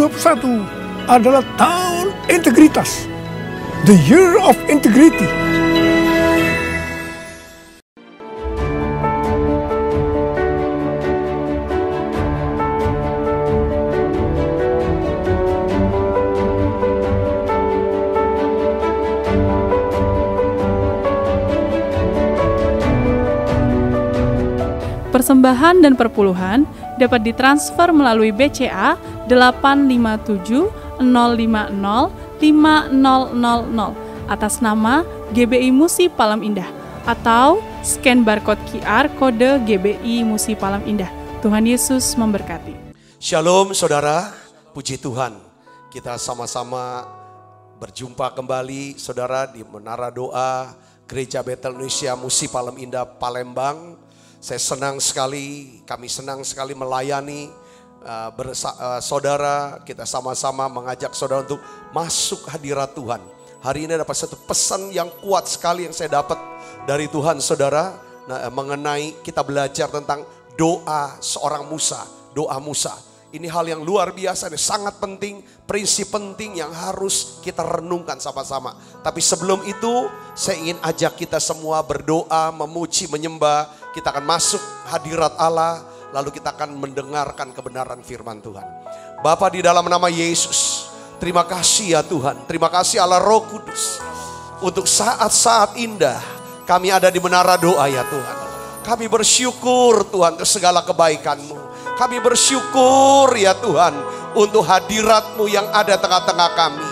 2021 adalah tahun integritas. The Year of Integrity. Persembahan dan perpuluhan dapat ditransfer melalui BCA 857 050 5000 atas nama GBI Musi Palem Indah atau scan barcode QR kode GBI Musi Palem Indah. Tuhan Yesus memberkati. Shalom saudara, puji Tuhan. Kita sama-sama berjumpa kembali saudara di Menara Doa Gereja Betel Indonesia Musi Palem Indah Palembang. Saya senang sekali, kami senang sekali melayani saudara. Kita sama-sama mengajak saudara untuk masuk hadirat Tuhan. Hari ini dapat satu pesan yang kuat sekali yang saya dapat dari Tuhan saudara. Mengenai kita belajar tentang doa seorang Musa, doa Musa. Ini hal yang luar biasa, ini sangat penting, prinsip penting yang harus kita renungkan sama-sama. Tapi sebelum itu, saya ingin ajak kita semua berdoa, memuji, menyembah. Kita akan masuk hadirat Allah, lalu kita akan mendengarkan kebenaran firman Tuhan. Bapa di dalam nama Yesus, terima kasih ya Tuhan. Terima kasih Allah Roh Kudus. Untuk saat-saat indah, kami ada di menara doa ya Tuhan. Kami bersyukur Tuhan untuk segala kebaikan-Mu. Kami bersyukur ya Tuhan untuk hadirat-Mu yang ada tengah-tengah kami.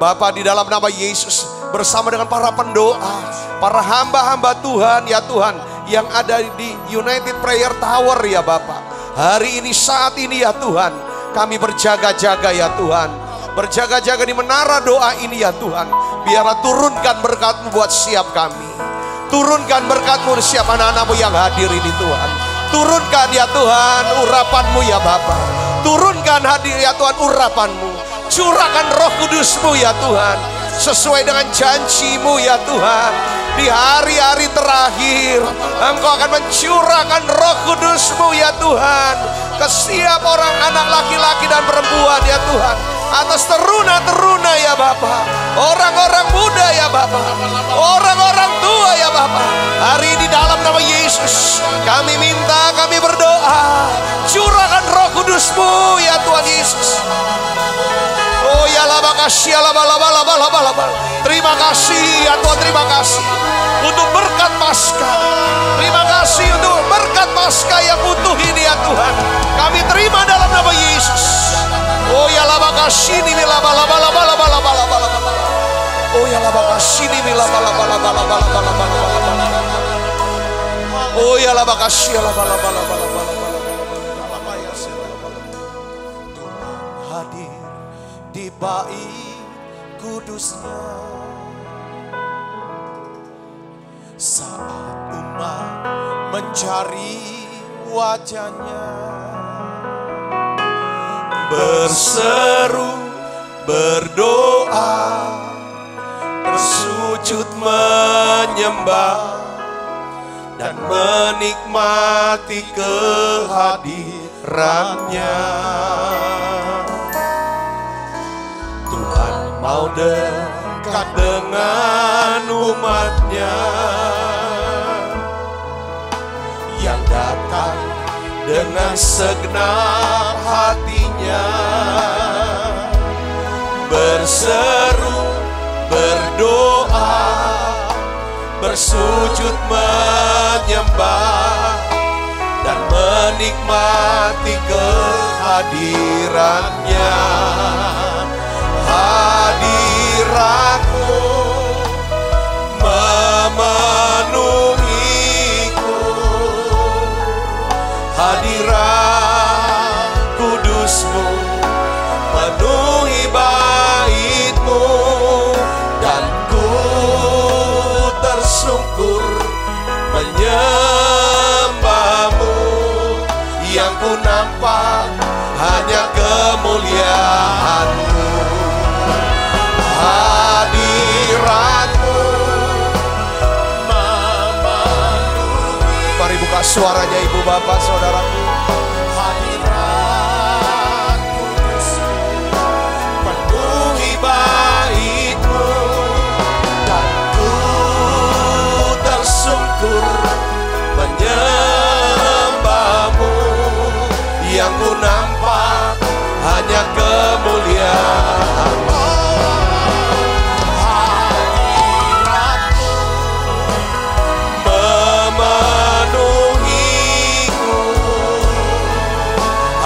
Bapa di dalam nama Yesus bersama dengan para pendoa, para hamba-hamba Tuhan ya Tuhan yang ada di United Prayer Tower ya Bapa. Hari ini saat ini ya Tuhan kami berjaga-jaga ya Tuhan. Berjaga-jaga di menara doa ini ya Tuhan. Biarlah turunkan berkat-Mu buat siap kami. Turunkan berkat-Mu siap anak-anak-Mu yang hadir ini Tuhan. Turunkan ya Tuhan urapan-Mu ya Bapa. Turunkan hadir ya Tuhan urapan-Mu. Curahkan Roh Kudus-Mu ya Tuhan. Sesuai dengan janji-Mu ya Tuhan. Di hari-hari terakhir Engkau akan mencurahkan Roh Kudus-Mu ya Tuhan. Ke setiap orang anak laki-laki dan perempuan ya Tuhan. Atas teruna-teruna ya Bapa. Orang-orang muda ya Bapa. Orang-orang tua ya Bapa. Hari ini dalam nama Yesus kami minta, kami berdoa. Curahkan Roh Kudus-Mu ya Tuhan Yesus. Oh ya laba kasih ya laba. Terima kasih ya Tuhan, terima kasih untuk berkat Paskah. Terima kasih untuk berkat Paskah yang utuh ini ya Tuhan. Kami terima dalam nama Yesus. Oh ya laba kasih ini laba. Oh ya laba kasih ini laba. Oh ya laba kasih ya laba. Hadir di bait kudusnya saat umat mencari wajahnya, berseru, berdoa, bersujud menyembah dan menikmati kehadirannya. Tuhan mau dekat dengan umatnya yang datang dengan segenap hatinya, berseru, berdoa, bersujud menyembah dan menikmati kehadirannya. Hadirat-Mu memenuhiku, hadirat kudus-Mu penuhi bait-Mu, dan ku tersungkur menyembah-Mu. Yang ku nampak hanya kemuliaan-Mu. Hadirat-Mu memenuhi. Mari buka suaranya ibu bapak saudaraku. Hadirat Kudus-Mu yang ku nampak hanya kemuliaan-Mu. Hadirat-Mu memenuhiku,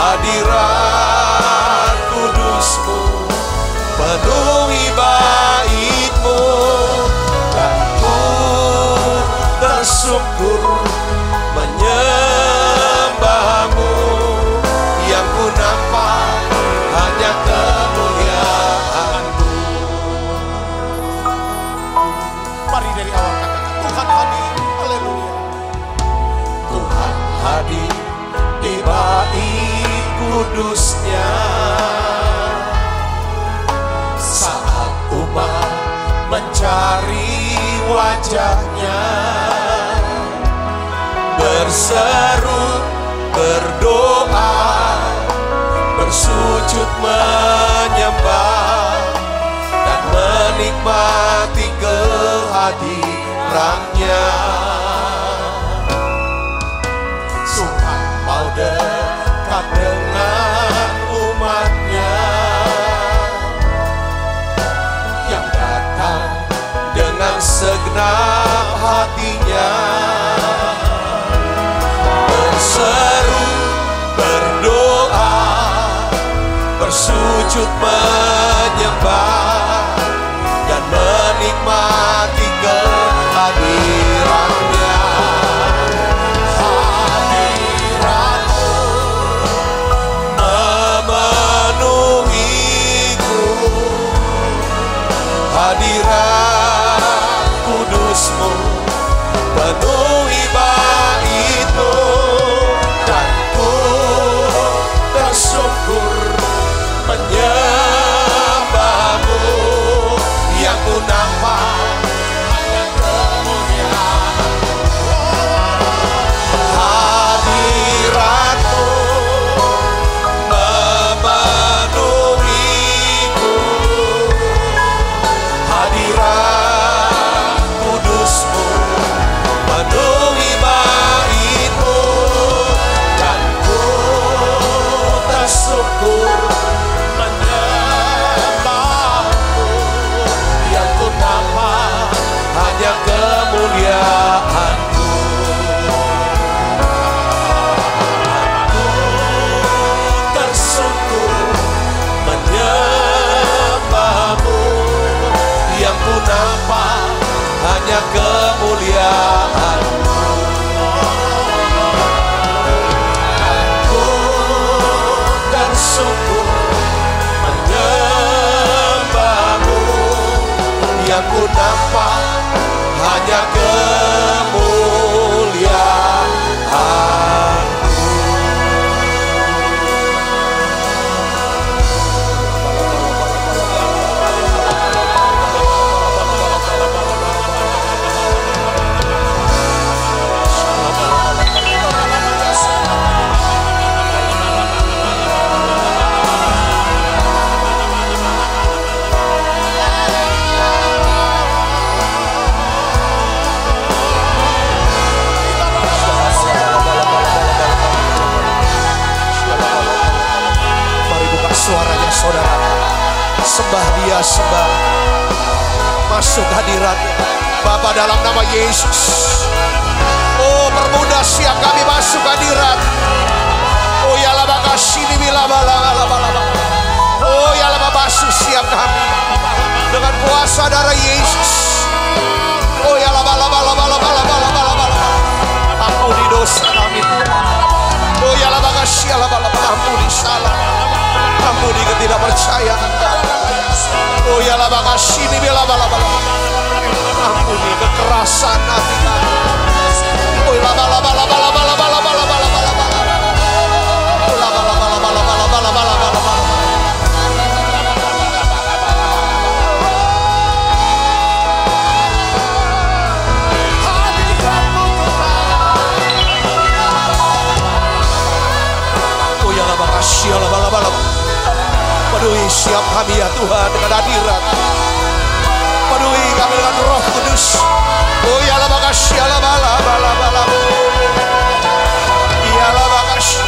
hadirat kudus-Mu penuhi bait-Mu, dan ku bersyukur menyembah-Mu, yang ku nampak hanya kemuliaan-Mu. Mari dari awal katakan, Tuhan hadir, haleluya. Tuhan hadir di bait kudus-Nya saat umat mencari wajah-Nya, berseru, berdoa, bersujud menyembah, dan menikmati kehadiran-Nya. Tuhan mau dekat dengan umat-Nya yang datang dengan segenap hatinya, berseru, berdoa, bersujud menyembah, dan menikmati kehadiran-Nya. Hadirat-Mu memenuhiku, hadirat kudus-Mu penuhi bait-Mu, dan ku bersyukur menyembah-Mu, yang ku nampak hanya kemuliaan-Mu. Hadirat-Mu memenuhiku, hadirat kudus-Mu penuhi bait-Mu, dan ku bersyukur menyembah-Mu, yang ku nampak hanya kemuliaan-Mu. Ku bersyukur menyembah-Mu, yang ku nampak hanya kemuliaan-Mu. Ku bersyukur menyembah-Mu, yang ku nampak hanya kemuliaan-Mu. Mari buka suaranya saudara, sembah Dia, sembah, masuk hadirat-Nya. Bapa, dalam nama Yesus, oh permudah siap kami masuk hadirat. Oh ya laba kasini bila bala bala bala bala. Oh ya laba basu siap kami dengan kuasa darah Yesus. Oh ya laba laba laba laba laba laba laba. Ampuni dosa kami Tuhan. Oh ya laba kasih laba laba, ampuni salah, ampuni ketidakpercayaan. Oh ya laba kasini bila bala bala. Ampuni kekerasan hati kami. Oh laba laba laba laba laba laba laba laba laba. Oh laba laba laba laba laba laba laba laba. Oh ya laba kasih laba laba laba. Penuhi siap kami ya Tuhan dengan hadirat. Penuhi kami dengan Roh Kudus. Oh ya laba kasih laba laba laba laba. Ya laba kasih.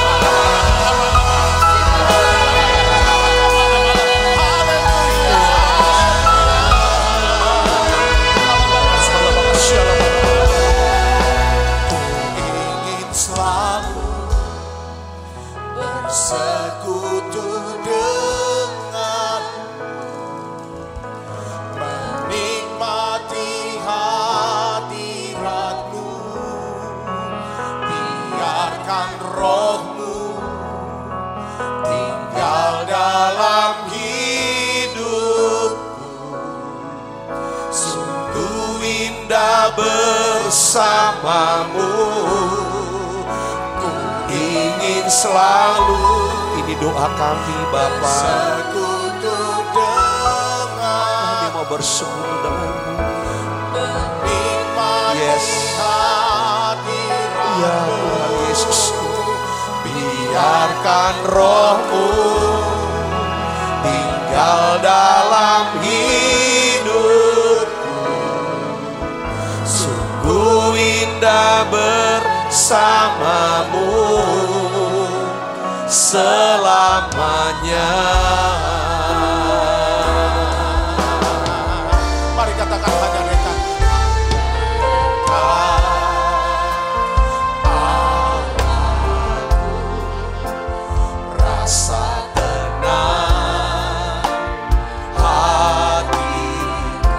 bersekutu dengan, menikmati hadirat-Mu, biarkan Roh-Mu tinggal dalam hidupku. Sungguh indah bersamamu, ku ingin selalu. Ini doa kami Bapa. Bersekutu dengan, Kami mau bersekutu denganmu. menikmati Yes. hadirat-Mu. Ya Tuhan Yesus. Biarkan Roh-Mu tinggal dalam hidupku. Sungguh indah bersamamu selamanya. Mari katakan hanya mereka. Rasa tenang hatiku,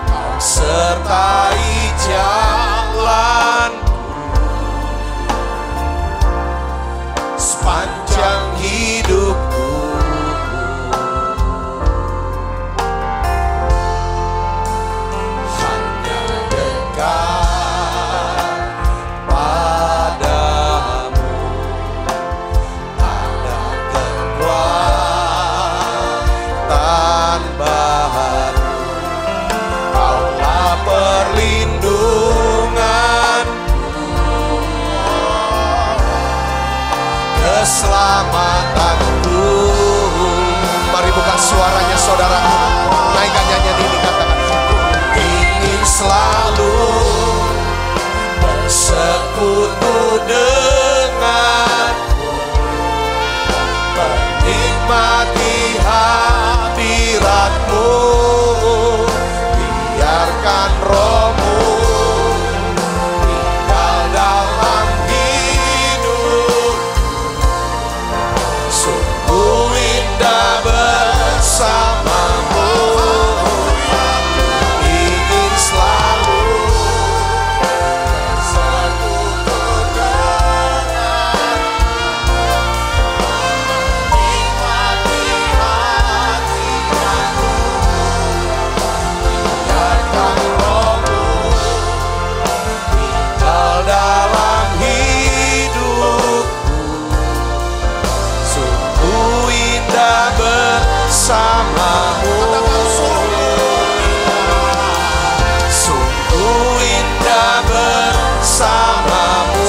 Kau sertai jalanku sepanjang hidupku. Hanya dekat padamu ada kekuatan baru. Kaulah perlindunganku, keselamatanku. Mari buka suaranya saudara, naikkan nyanyian ini, katakan ingin selalu bersekutu denganmu, menikmati hadirat-Mu, biarkan Roh-Mu tinggal dalam hidup. Sungguh indah bersamamu, ingin selalu bersekutu dengan, menikmati hadirat-Mu, biarkan Roh-Mu tinggal dalam hidupku. Sungguh indah bersamamu, sungguh indah bersamamu,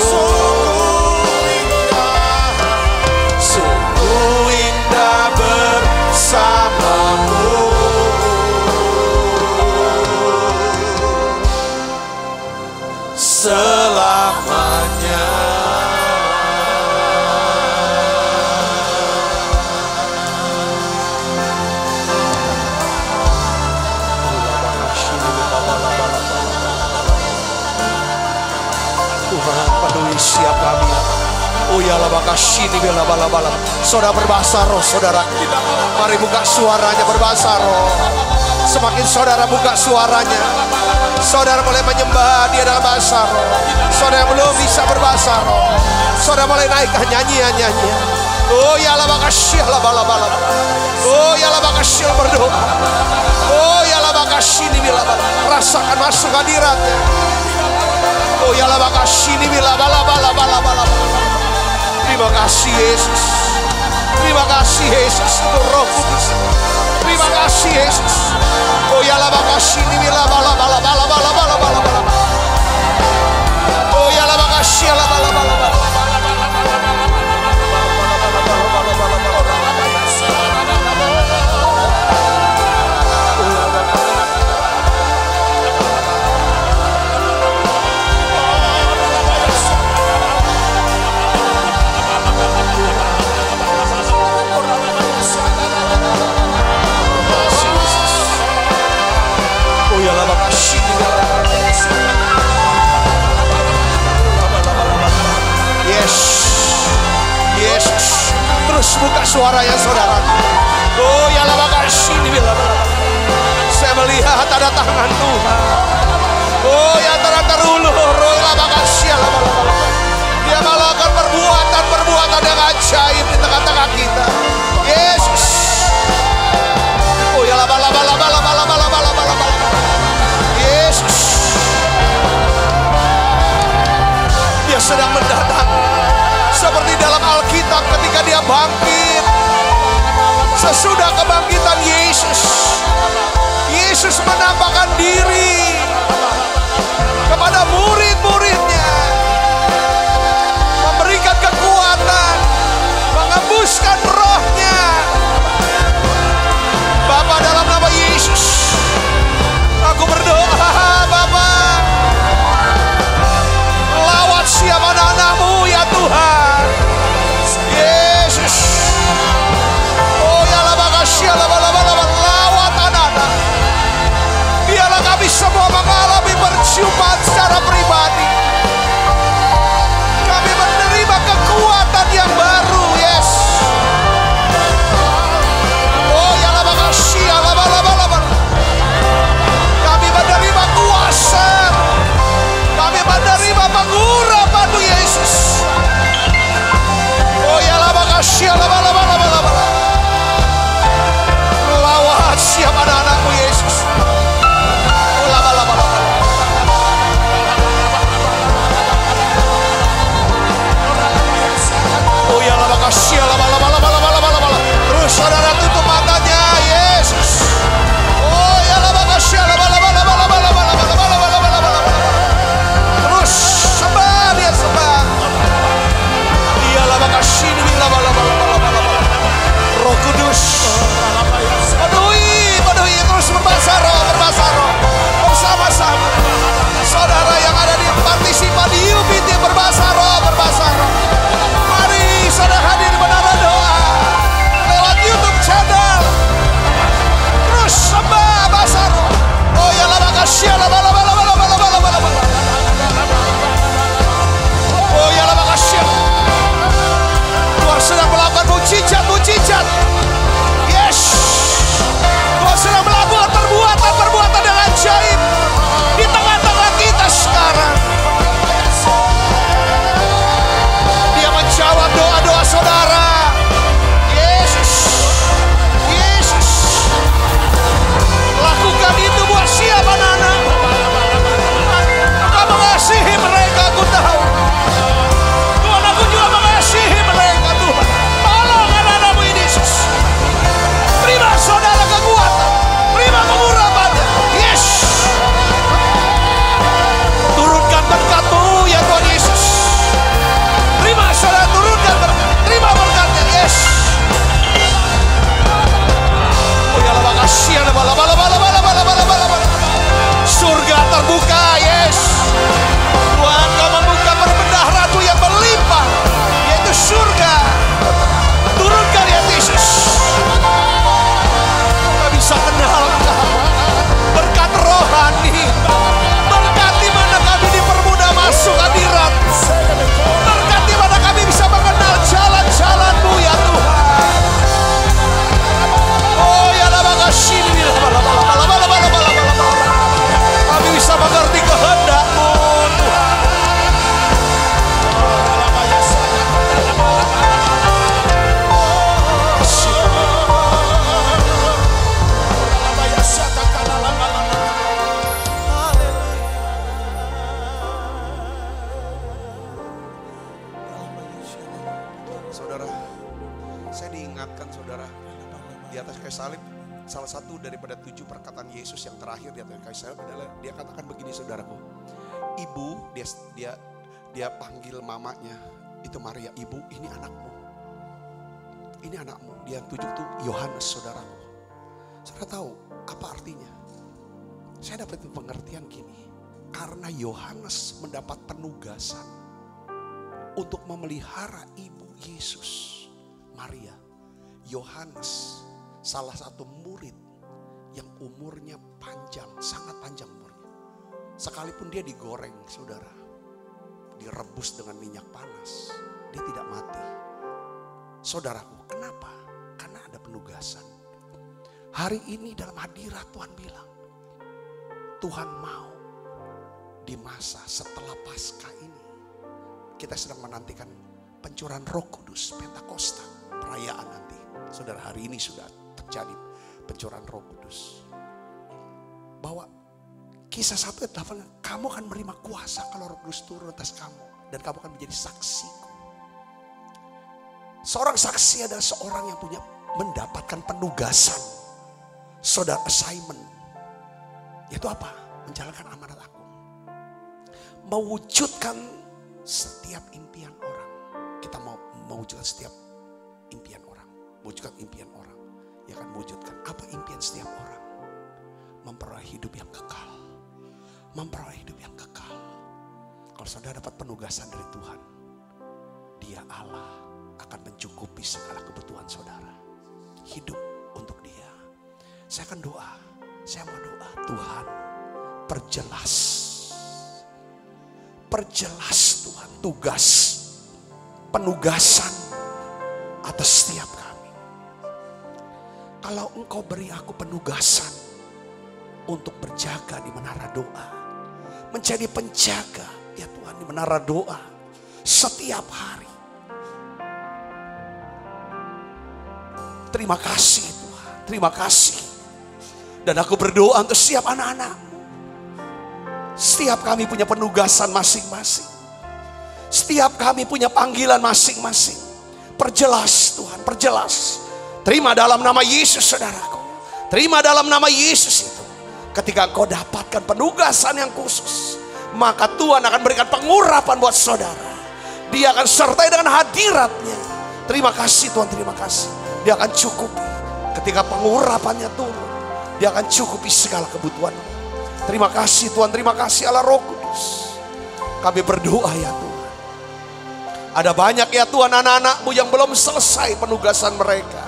sungguh indah bersamamu selamanya. Tuhan penuhi siap kami. Oh ya lah makasih nih bela bala bala. Saudara berbahasa roh saudara. Mari buka suaranya berbahasa roh. Semakin saudara buka suaranya, saudara mulai menyembah dia dalam bahasa roh. Saudara yang belum bisa berbahasa roh, saudara mulai naikkan nyanyian-nyanyian. Oh ya lah makasih lah bala bala. Oh ya lah makasih berdoa. Oh ya lah makasih nih bela bala. Rasakan masuk hadiratnya. Oh ya lah makasih nih bela bala bala bala bala. Terima kasih Yesus. Terima kasih Yesus untuk Roh Kudus. Terima kasih Yesus. Oh ya lah makasih nih bela bala bala bala bala bala bala bala. Oh ya lah makasih lah bala bala bala. Terus buka suaranya saudara. Oh ya lama sini bila. Saya melihat ada tangan Tuhan. Oh ya terulur. Oh ya lama siapa. Dia melakukan perbuatan yang ajaib di tengah-tengah kita. Yesus. Oh ya lama. Yesus. Dia sedang mendatang. Seperti dalam Alkitab ketika dia bangkit. Sesudah kebangkitan Yesus menampakkan diri kepada murid-muridnya, memberikan kekuatan, mengembuskan rohnya. Bapa, dalam nama Yesus, aku berdoa, Bapa, lawat siapa anak-Mu ya Tuhan. Yesus. Oh ya lawat anak-anak. Biarlah kami semua mengalami perjumpaan secara pribadi. Kami menerima kekuatan yang baru, yes. Oh ya kami menerima kuasa. Kami menerima pengurapan Tuhan Yesus. Oh ya lawat siap anak-anak-Mu Yesus. Oh ya terus saudara tutup matanya, Yesus. Oh ya terus sembah dia sembah. Dia Roh Kudus penuhi terus berbahasa roh bersama-sama. Saudara yang ada di partisipan di UPT berbahasa roh. Mari saudara hadir menara doa lewat YouTube channel. Terus sembah bahasa roh. Oh ya Oh ya Tuhan sedang melakukan mujizat. Yes. Tuhan sedang melakukan perbuatan yang ajaib di tengah-tengah kita sekarang. Dia menjawab doa-doa saudara. Yesus. Lakukan itu buat siapa anak-anak. Engkau mengasihi mereka, aku tahu. Tuhan, aku juga mengasihi mereka, Tuhan. Tolong anak-anak-Mu ini, Yesus. Terima saudara kekuatan. Terima pengurapannya. Yes. Turunkan berkat-Mu ya Tuhan Yesus. Terima saudara, turunkan berkat. Terima berkatnya. Yes. Oh ya makasih. Surga terbuka. Yes. Tuhan, Kau membuka perbendaharaan yang berlimpah, yaitu surga. Turunkan ya Yesus. Kita bisa kenal Engkau. Berkat rohani. Berkat di mana kami dipermudah masuk hadirat. Berkat di mana kami bisa mengenal jalan-jalan-Mu ya Tuhan. Oh ya makasih. Kami bisa mengerti kehendak-Mu Tuhan. Saudara, saya diingatkan saudara, di atas kayu salib salah satu daripada 7 perkataan Yesus yang terakhir di atas kayu salib adalah dia katakan begini saudaraku. Ibu, dia panggil mamanya, itu Maria, ibu ini anakmu. Ini anakmu. Dia yang 7 itu Yohanes saudaraku. Saudara tahu apa artinya? Saya dapat pengertian gini. Karena Yohanes mendapat penugasan untuk memelihara ibu Yesus, Maria. Yohanes salah satu murid yang umurnya panjang, sangat panjang umurnya. Sekalipun dia digoreng saudara, direbus dengan minyak panas, dia tidak mati. Saudaraku, kenapa penugasan. Hari ini dalam hadirat Tuhan bilang, Tuhan mau di masa setelah Paskah ini, kita sedang menantikan pencurahan Roh Kudus, Pentakosta, perayaan nanti. Saudara, hari ini sudah terjadi pencurahan Roh Kudus. Bahwa Kisah 1:8, kamu akan menerima kuasa kalau Roh Kudus turun atas kamu, dan kamu akan menjadi saksiku. Seorang saksi adalah seorang yang punya mendapatkan penugasan, saudara, assignment. Yaitu apa? Menjalankan amanat aku. Mewujudkan setiap impian orang. Kita mau mewujudkan setiap impian orang. Mewujudkan impian orang. Ya kan, mewujudkan apa impian setiap orang? Memperoleh hidup yang kekal. Memperoleh hidup yang kekal. Kalau saudara dapat penugasan dari Tuhan, Dia Allah akan mencukupi segala kebutuhan saudara. Hidup untuk Dia. Saya akan doa. Saya mau doa, Tuhan, perjelas. Perjelas Tuhan tugas, penugasan atas setiap kami. Kalau Engkau beri aku penugasan untuk berjaga di menara doa, menjadi penjaga ya Tuhan di menara doa setiap hari. Terima kasih Tuhan, terima kasih. Dan aku berdoa untuk setiap anak-anak. Setiap kami punya penugasan masing-masing. Setiap kami punya panggilan masing-masing. Perjelas Tuhan, perjelas. Terima dalam nama Yesus saudaraku. Terima dalam nama Yesus itu. Ketika engkau dapatkan penugasan yang khusus, maka Tuhan akan berikan pengurapan buat saudara. Dia akan sertai dengan hadiratnya. Terima kasih Tuhan, terima kasih. Dia akan cukupi. Ketika pengurapannya turun, Dia akan cukupi segala kebutuhanmu. Terima kasih Tuhan, terima kasih Allah Roh Kudus. Kami berdoa ya Tuhan. Ada banyak ya Tuhan anak-anak-Mu yang belum selesai penugasan mereka.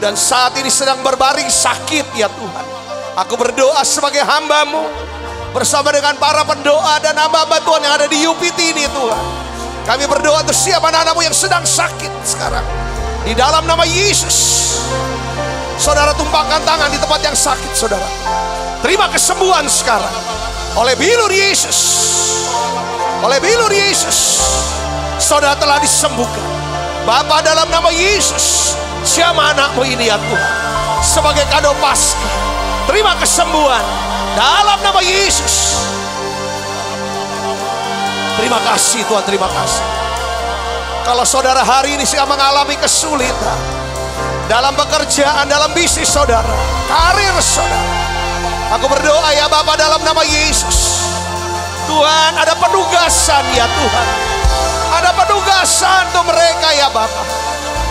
Dan saat ini sedang berbaring sakit ya Tuhan. Aku berdoa sebagai hamba-Mu, bersama dengan para pendoa dan hamba-hamba Tuhan yang ada di UPT ini Tuhan. Kami berdoa untuk siapa anak-anak-Mu yang sedang sakit sekarang. Di dalam nama Yesus. Saudara tumpahkan tangan di tempat yang sakit saudara. Terima kesembuhan sekarang. Oleh bilur Yesus. Oleh bilur Yesus. Saudara telah disembuhkan. Bapa dalam nama Yesus. Siapa anak-Mu ini ya Tuhan. Sebagai kado Paskah. Terima kesembuhan. Dalam nama Yesus. Terima kasih Tuhan, terima kasih. Kalau saudara hari ini sedang mengalami kesulitan. Dalam pekerjaan, dalam bisnis saudara, karir saudara, aku berdoa ya Bapa dalam nama Yesus. Tuhan, ada penugasan ya Tuhan. Ada penugasan untuk mereka ya Bapa.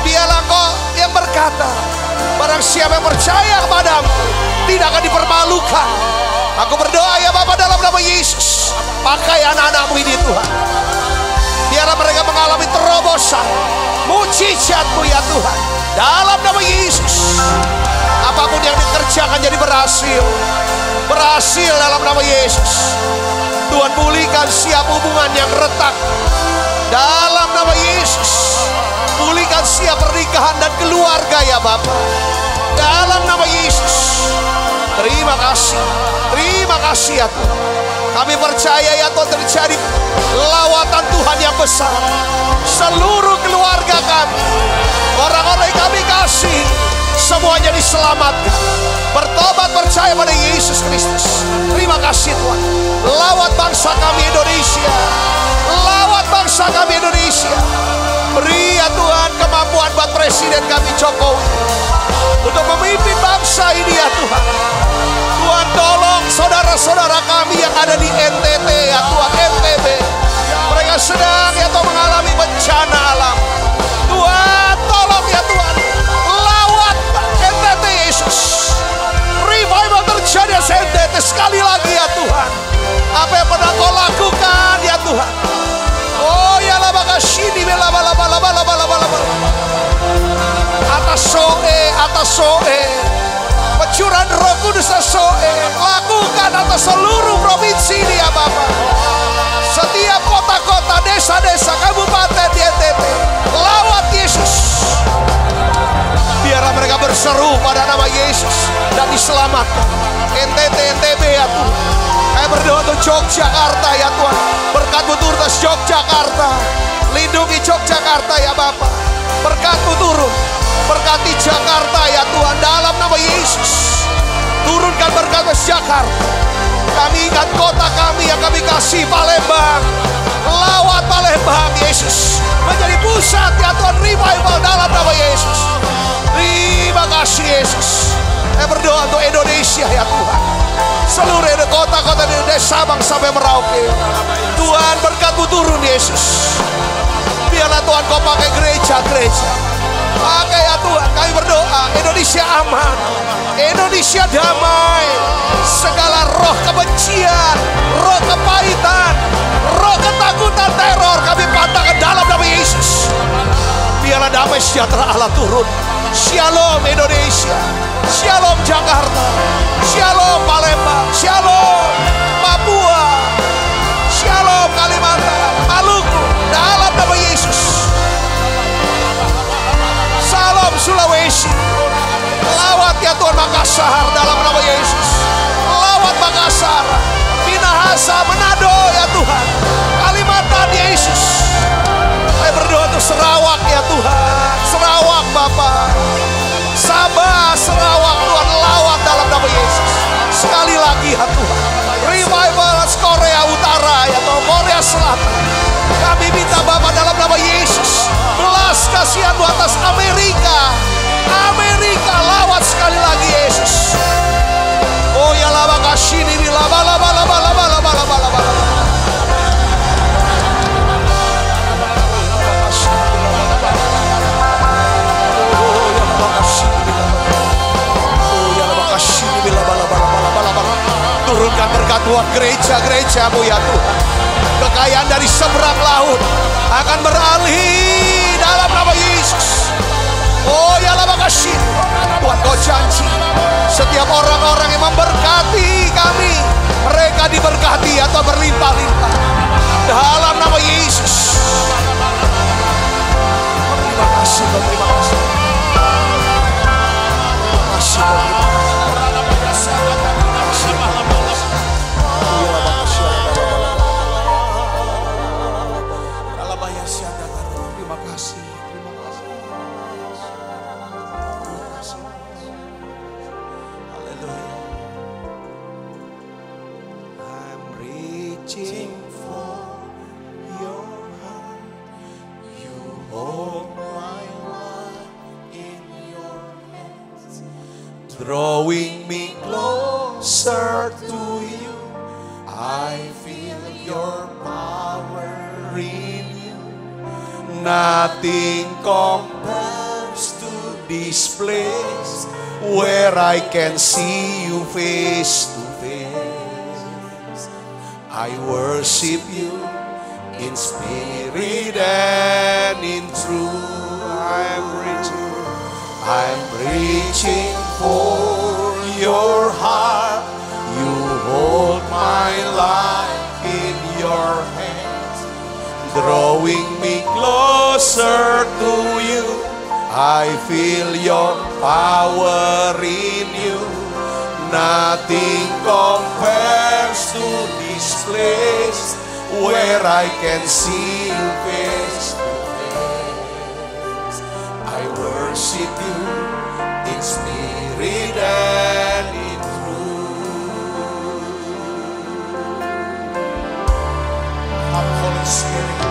Dialah Kau yang berkata, barang siapa yang percaya kepadamu tidak akan dipermalukan. Aku berdoa ya Bapa dalam nama Yesus. Pakai anak-anak-Mu ini Tuhan. Biarlah mereka mengalami terobosan, mujizat-Mu ya Tuhan. Dalam nama Yesus. Apapun yang dikerjakan jadi berhasil. Berhasil dalam nama Yesus. Tuhan pulihkan setiap hubungan yang retak. Dalam nama Yesus. Pulihkan setiap pernikahan dan keluarga ya Bapa. Dalam nama Yesus. Terima kasih. Terima kasih ya Tuhan. Kami percaya ya Tuhan terjadi lawatan Tuhan yang besar. Seluruh keluarga kami, orang-orang yang kami kasih, semuanya diselamatkan. Bertobat percaya pada Yesus Kristus. Terima kasih Tuhan. Lawat bangsa kami Indonesia. Lawat bangsa kami Indonesia. Beri ya Tuhan kemampuan buat Presiden kami Jokowi untuk memimpin bangsa ini ya Tuhan. Tuhan tolong saudara-saudara kami yang ada di NTT ya Tuhan, NTB. Mereka sedang ya Tuhan mengalami bencana alam. Tuhan tolong ya Tuhan. Lawat NTT Yesus. Revival terjadi di NTT sekali lagi ya Tuhan. Apa yang pernah Kau lakukan ya Tuhan. Oh ya la bakashini bela bala bala bala bala bala. Atas soe. Pencurahan Roh Kudus soe. Lakukan atas seluruh provinsi ini ya Bapak. Setiap kota-kota, desa-desa, kabupaten di NTT. Lawat Yesus. Biarlah mereka bersatu Yesus dan diselamatkan. NTT, NTB ya Tuhan. Kami berdoa untuk Yogyakarta ya Tuhan. Berkat-Mu turun atas Yogyakarta. Lindungi Yogyakarta ya Bapa. Berkat-Mu turun. Berkati Jakarta ya Tuhan dalam nama Yesus. Turunkan berkat atas Jakarta. Kami ingat kota kami yang kami kasih, Palembang. Lawat Palembang Yesus. Menjadi pusat ya Tuhan revival dalam nama Yesus. Terima kasih Yesus. Saya berdoa untuk Indonesia ya Tuhan. Seluruh kota-kota di Sabang sampai Merauke. Tuhan berkat-Mu turun Yesus. Biarlah Tuhan Kau pakai gereja-gereja. Pakai ya Tuhan, kami berdoa Indonesia aman, Indonesia damai. Segala roh kebencian, roh kepahitan, roh ketakutan, teror kami patahkan dalam nama Yesus. Biarlah damai sejahtera Allah turun. Shalom Indonesia, Shalom Jakarta, Shalom Palembang, Shalom Papua, Shalom Kalimantan, Maluku, dalam nama Yesus. Salam Sulawesi. Lawat ya Tuhan Makassar dalam nama Yesus. Lawat Makassar, Minahasa, Manado ya Tuhan. Kalimantan Yesus. Saya berdoa untuk Sarawak ya Tuhan. Sarawak Bapak. Sabah, Sarawak Tuhan, lawat dalam nama Yesus. Sekali lagi ya Tuhan. Revival Korea Utara ya Tuhan, Korea Selatan. Kami minta Bapak dalam nama Yesus. Belas kasihan-Mu atas Amerika. Amerika lawat sekali lagi Yesus. Oh ya laba kasih ini laba. Turunkan berkat buat gereja-gereja-Mu ya Tuhan. Kekayaan dari seberang laut akan beralih dalam nama Yesus. Oh ya lama kasih Tuhan, Kau janji setiap orang-orang yang memberkati kami, mereka diberkati atau berlimpah-limpah dalam nama Yesus. Terima kasih, terima kasih. Terima kasih, drawing me closer to you. I feel your power in you. Nothing compares to this place where I can see you face to face. I worship you in spirit and in truth. I'm reaching for your heart. You hold my life in your hands, drawing me closer to you. I feel your power in you. Nothing compares to this place where I can see you face to face. I worship you in spirit and in truth. Come, Holy Spirit.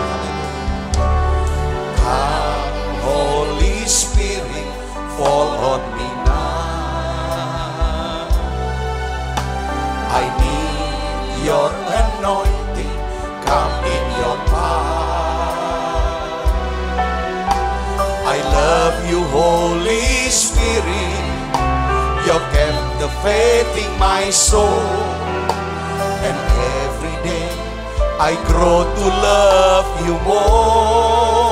Come, Holy Spirit, fall on me now. I need your anointing. Come in your power. I love you, Holy Spirit. You're captivating my soul, and every day I grow to love you more.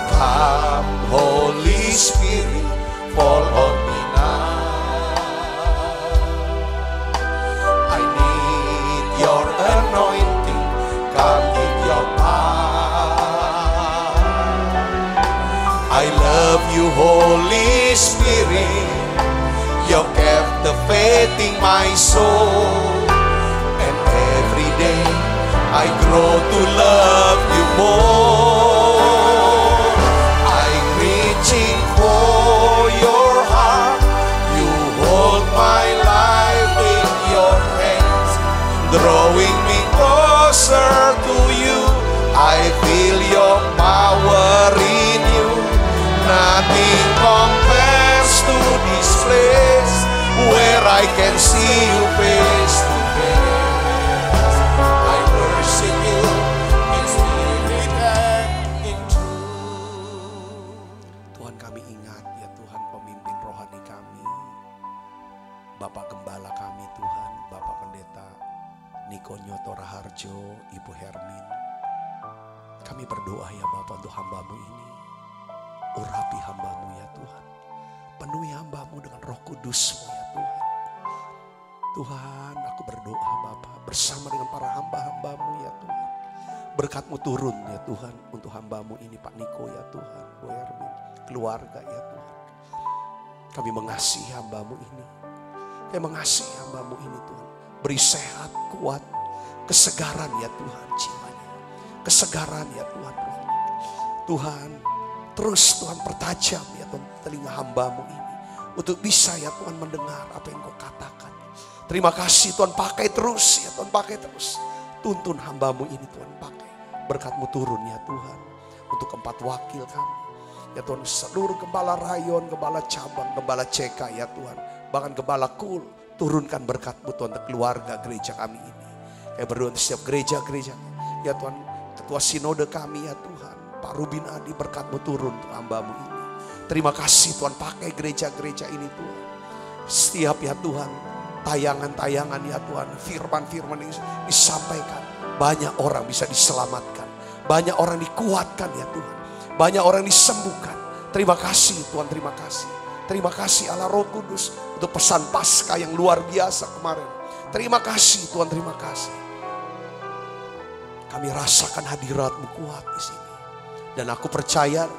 Come, Holy Spirit, fall on me now. I need your anointing. Come in your power. I love you Holy Spirit, you're captivating my soul. And every day I grow to love you more. I'm reaching for your heart, you hold my life in your hands, drawing me closer to you. I feel your power in you. Nothing compares to this place where I can see you face to face. I worship you in spirit and in truth. Tuhan, kami ingat ya Tuhan, pemimpin rohani kami, Bapak Gembala kami Tuhan, Bapak Pendeta Niko Nyoto Raharjo, Ibu Hermin. Kami berdoa ya Bapak untuk hamba-Mu ini. Urapi hamba-Mu ya Tuhan. Penuhi hamba-Mu dengan Roh Kudus-Mu ya Tuhan. Tuhan, aku berdoa Bapak bersama dengan para hamba-hamba-Mu ya Tuhan. Berkat-Mu turun ya Tuhan untuk hamba-Mu ini, Pak Niko ya Tuhan, Bu Hermin, keluarga ya Tuhan. Kami mengasihi hamba-Mu ini. Kami mengasihi hamba-Mu ini Tuhan. Beri sehat, kuat, kesegaran ya Tuhan jiwanya. Kesegaran ya Tuhan. Tuhan, terus Tuhan pertajam ya Tuhan telinga hamba-Mu ini. Untuk bisa ya Tuhan mendengar apa yang Kau katakan. Terima kasih Tuhan, pakai terus ya Tuhan, pakai terus. Tuntun hamba-Mu ini Tuhan, pakai. Berkat-Mu turun ya Tuhan. Untuk 4 wakil kami. Ya Tuhan, seluruh gembala rayon, gembala cabang, gembala CK ya Tuhan. Bahkan gembala KUL, turunkan berkat-Mu Tuhan untuk keluarga gereja kami ini. Kayak berdoa untuk setiap gereja-gereja. Ya Tuhan, Ketua Sinode kami ya Tuhan, Pak Rubin Adi, berkat-Mu turun untuk hamba-Mu ini. Terima kasih Tuhan, pakai gereja-gereja ini Tuhan. Setiap ya Tuhan, tayangan-tayangan ya Tuhan, firman-firman yang disampaikan. Banyak orang bisa diselamatkan. Banyak orang dikuatkan ya Tuhan. Banyak orang disembuhkan. Terima kasih Tuhan, terima kasih. Terima kasih Allah Roh Kudus untuk pesan Paskah yang luar biasa kemarin. Terima kasih Tuhan, terima kasih. Kami rasakan hadirat-Mu kuat di sini. Dan aku percaya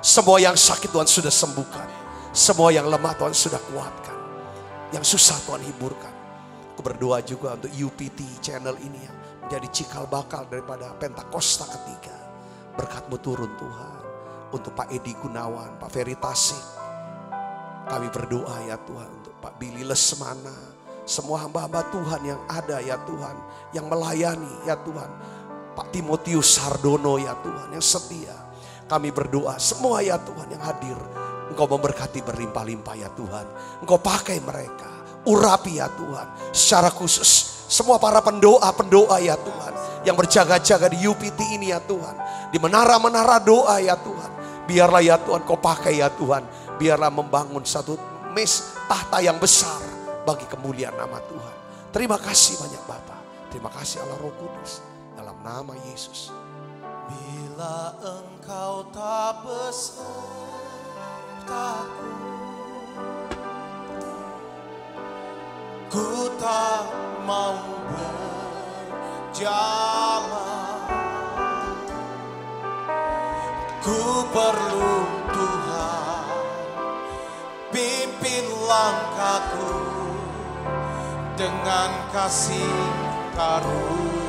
semua yang sakit Tuhan sudah sembuhkan. Semua yang lemah Tuhan sudah kuatkan. Yang susah Tuhan hiburkan. Aku berdoa juga untuk UPT channel ini yang menjadi cikal bakal daripada Pentakosta ketiga. Berkat-Mu turun Tuhan. Untuk Pak Edi Gunawan, Pak Ferry Tasik. Kami berdoa ya Tuhan untuk Pak Billy Lesmana. Semua hamba-hamba Tuhan yang ada ya Tuhan. Yang melayani ya Tuhan. Pak Timotius Sardono ya Tuhan yang setia. Kami berdoa semua ya Tuhan yang hadir. Engkau memberkati berlimpah-limpah ya Tuhan. Engkau pakai mereka. Urapi ya Tuhan. Secara khusus semua para pendoa-pendoa ya Tuhan. Yang berjaga-jaga di UPT ini ya Tuhan. Di menara-menara doa ya Tuhan. Biarlah ya Tuhan Kau pakai ya Tuhan. Biarlah membangun satu tahta yang besar bagi kemuliaan nama Tuhan. Terima kasih banyak Bapa. Terima kasih Allah Roh Kudus. Dalam nama Yesus. Bila Engkau tak besertaku, ku tak mau berjalan. Ku perlu Tuhan, pimpin langkahku dengan kasih karunia.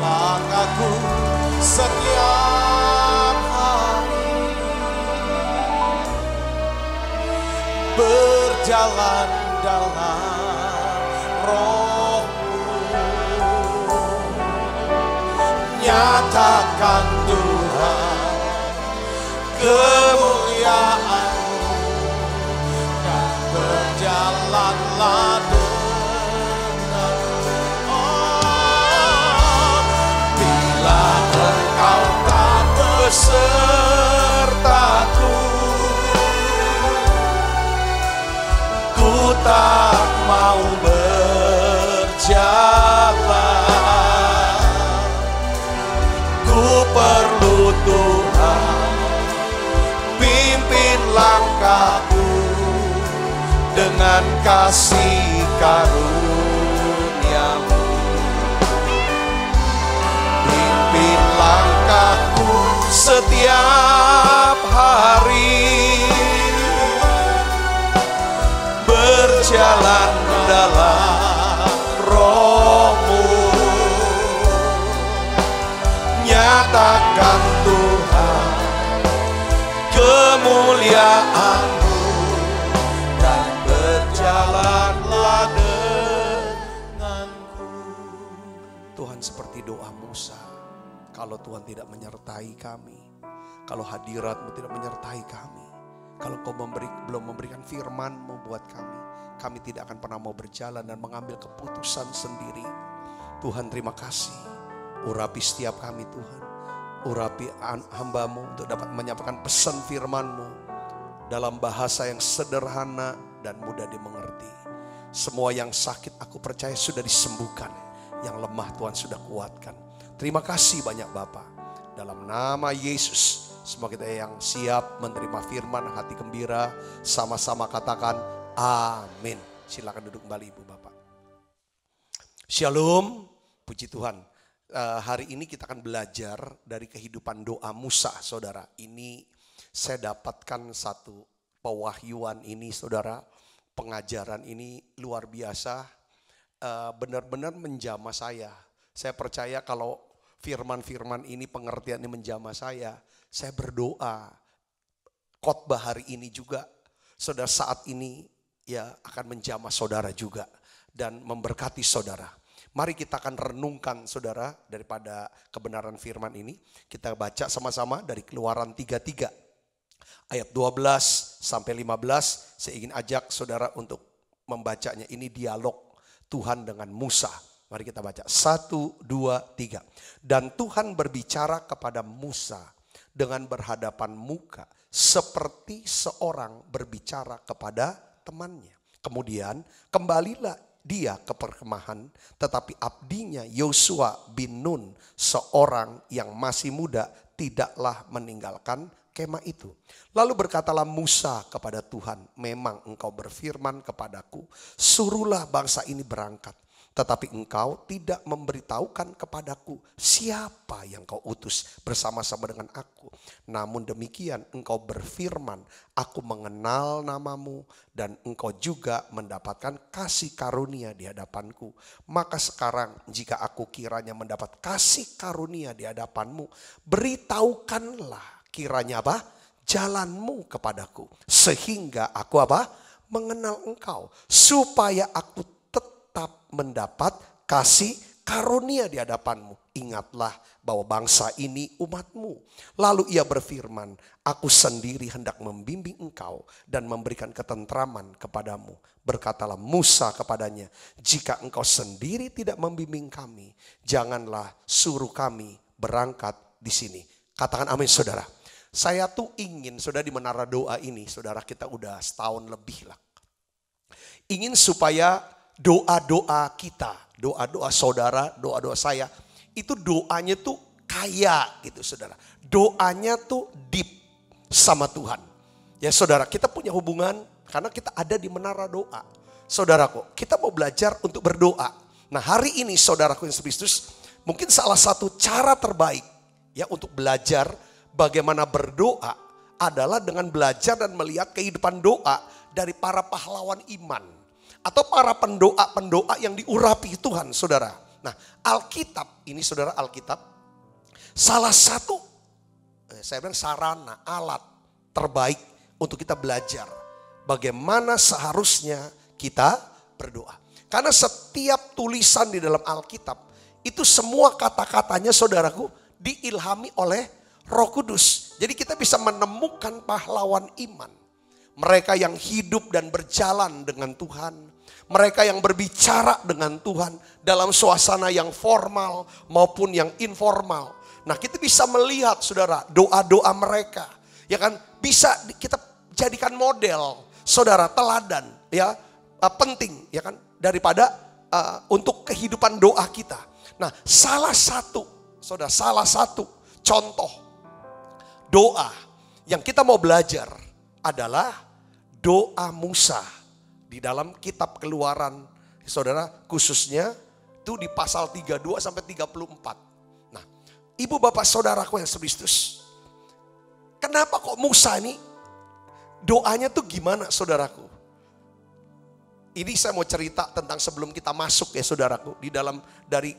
Langkahku setiap hari, berjalan dalam Roh-Mu, nyatakan Tuhan kemuliaan-Mu, dan berjalanlah besertaku, ku tak mau berjalan. Ku perlu Tuhan, pimpin langkahku dengan kasih karunia-Mu. Pimpin langkahku setiap hari, berjalan dalam Roh-Mu, nyatakan Tuhan kemuliaan-Mu, dan berjalanlah denganku. Tuhan, seperti doa Musa, kalau Tuhan tidak menyertai kami, kalau hadirat-Mu tidak menyertai kami, kalau Kau belum memberikan firman-Mu buat kami tidak akan pernah mau berjalan dan mengambil keputusan sendiri. Tuhan, terima kasih. Urapi setiap kami Tuhan. Urapi hamba-Mu untuk dapat menyampaikan pesan firman-Mu dalam bahasa yang sederhana dan mudah dimengerti. Semua yang sakit aku percaya sudah disembuhkan. Yang lemah Tuhan sudah kuatkan. Terima kasih banyak Bapa. Dalam nama Yesus, semua kita yang siap menerima firman, hati gembira, sama-sama katakan amin. Silakan duduk kembali Ibu Bapak. Shalom, puji Tuhan. Hari ini kita akan belajar dari kehidupan doa Musa, saudara. Ini saya dapatkan satu pewahyuan ini, saudara. Pengajaran ini luar biasa, benar-benar menjamah saya. Saya percaya kalau firman-firman ini, pengertian ini menjamah saya berdoa. Khotbah hari ini juga, saudara, saat ini ya akan menjamah saudara juga dan memberkati saudara. Mari kita akan renungkan saudara daripada kebenaran firman ini. Kita baca sama-sama dari Keluaran 33 ayat 12 sampai 15. Saya ingin ajak saudara untuk membacanya. Ini dialog Tuhan dengan Musa. Mari kita baca. 1, 2, 3. Dan Tuhan berbicara kepada Musa dengan berhadapan muka, seperti seorang berbicara kepada temannya. Kemudian kembalilah dia ke perkemahan, tetapi abdinya Yosua bin Nun, seorang yang masih muda, tidaklah meninggalkan kemah itu. Lalu berkatalah Musa kepada Tuhan, memang engkau berfirman kepadaku, suruhlah bangsa ini berangkat. Tetapi engkau tidak memberitahukan kepadaku siapa yang kau utus bersama-sama dengan aku. Namun demikian engkau berfirman, aku mengenal namamu dan engkau juga mendapatkan kasih karunia di hadapanku. Maka sekarang jika aku kiranya mendapat kasih karunia di hadapanmu, beritahukanlah kiranya apa? Jalanmu kepadaku. Sehingga aku apa? Mengenal engkau. Supaya aku tetap mendapat kasih karunia di hadapanmu. Ingatlah bahwa bangsa ini umatmu. Lalu ia berfirman, aku sendiri hendak membimbing engkau dan memberikan ketentraman kepadamu. Berkatalah Musa kepadanya, jika engkau sendiri tidak membimbing kami, janganlah suruh kami berangkat di sini. Katakan amin saudara. Saya tuh ingin saudara di menara doa ini, saudara kita udah setahun lebih lah. Ingin supaya doa-doa kita, doa-doa saudara, doa-doa saya, itu doanya tuh kaya gitu saudara. Doanya tuh deep sama Tuhan. Ya saudara, kita punya hubungan karena kita ada di menara doa. Saudaraku, kita mau belajar untuk berdoa. Nah hari ini saudaraku Yesus Kristus, mungkin salah satu cara terbaik ya untuk belajar bagaimana berdoa adalah dengan belajar dan melihat kehidupan doa dari para pahlawan iman. Atau para pendoa-pendoa yang diurapi Tuhan, saudara. Nah, Alkitab, ini saudara Alkitab, salah satu, saya bilang sarana, alat terbaik untuk kita belajar. Bagaimana seharusnya kita berdoa. Karena setiap tulisan di dalam Alkitab, itu semua kata-katanya saudaraku, diilhami oleh Roh Kudus. Jadi kita bisa menemukan pahlawan iman. Mereka yang hidup dan berjalan dengan Tuhan. Mereka yang berbicara dengan Tuhan dalam suasana yang formal maupun yang informal. Nah kita bisa melihat saudara doa-doa mereka. Ya kan bisa kita jadikan model saudara teladan ya penting ya kan daripada untuk kehidupan doa kita. Nah salah satu contoh doa yang kita mau belajar adalah doa Musa di dalam kitab Keluaran, saudara, khususnya itu di pasal 32 sampai 34. Nah, Ibu Bapak Saudaraku yang Kristus, Kenapa kok Musa ini doanya tuh gimana saudaraku? Ini saya mau cerita tentang sebelum kita masuk ya saudaraku. Di dalam dari